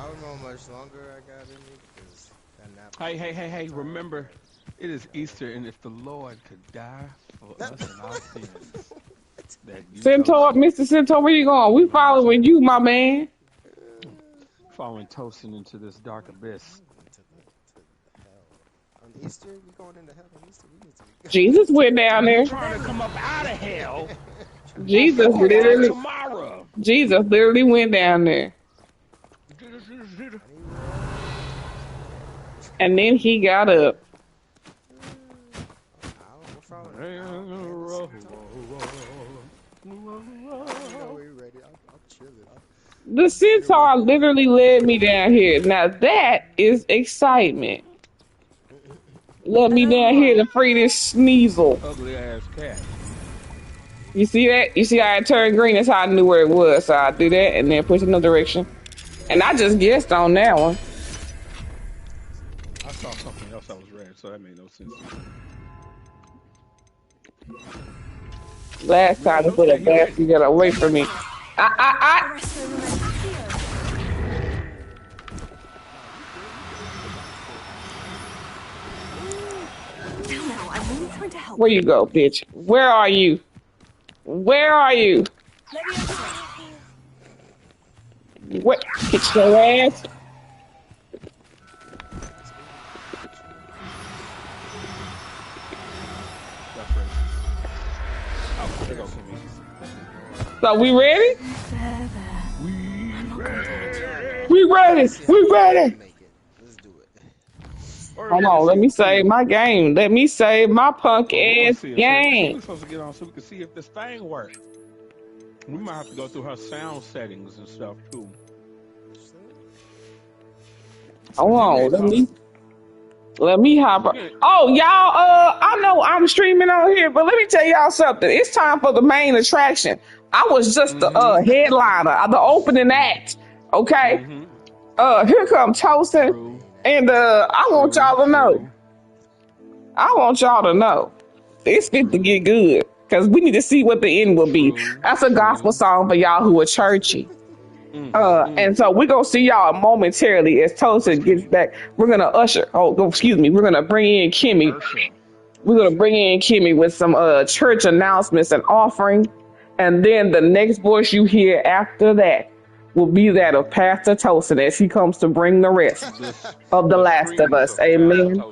don't know how much longer I got in me because that nap. Hey! Remember, it is Easter, and if the Lord could die for us and our sins, that you Centaur, Mr. Centaur, where you going? We following you, my man. following Tosin into this dark abyss. On Easter, we going into hell on Easter. We need to be. Jesus went down there. Trying to come up out of hell. Jesus literally went down there. And then he got up. The centaur literally led me down here. Now that is excitement. Let me down here to free this Sneasel. Ugly ass cat. You see that? You see how it turned green? That's how I knew where it was. So I do that and then push in another direction. And I just guessed on that one. I saw something else that was red, so that made no sense. Last time I put a basket get away from me. Where you go, bitch? Where are you? Where are you? What? Get your ass. So we ready? We ready. We ready. Hold on, let me save my game. Let me save my punk ass game. We're supposed to get on so we can see if this thing works. We might have to go through her sound settings and stuff too. Hold on, let me hop up. Oh, y'all, I know I'm streaming on here, but let me tell y'all something. It's time for the main attraction. I was just the headliner, the opening act. Okay? Here comes Tosin. And I want y'all to know. I want y'all to know. It's fit to get good. Because we need to see what the end will be. That's a gospel song for y'all who are churchy. And so we're going to see y'all momentarily as Tosin gets back. We're going to we're going to bring in Kimmy. We're going to bring in Kimmy with some church announcements and offering. And then the next voice you hear after that will be that of Pastor Tosin as he comes to bring the rest of The Last of Us. Amen.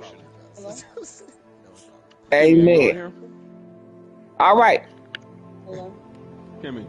Amen. All right. Kimmy.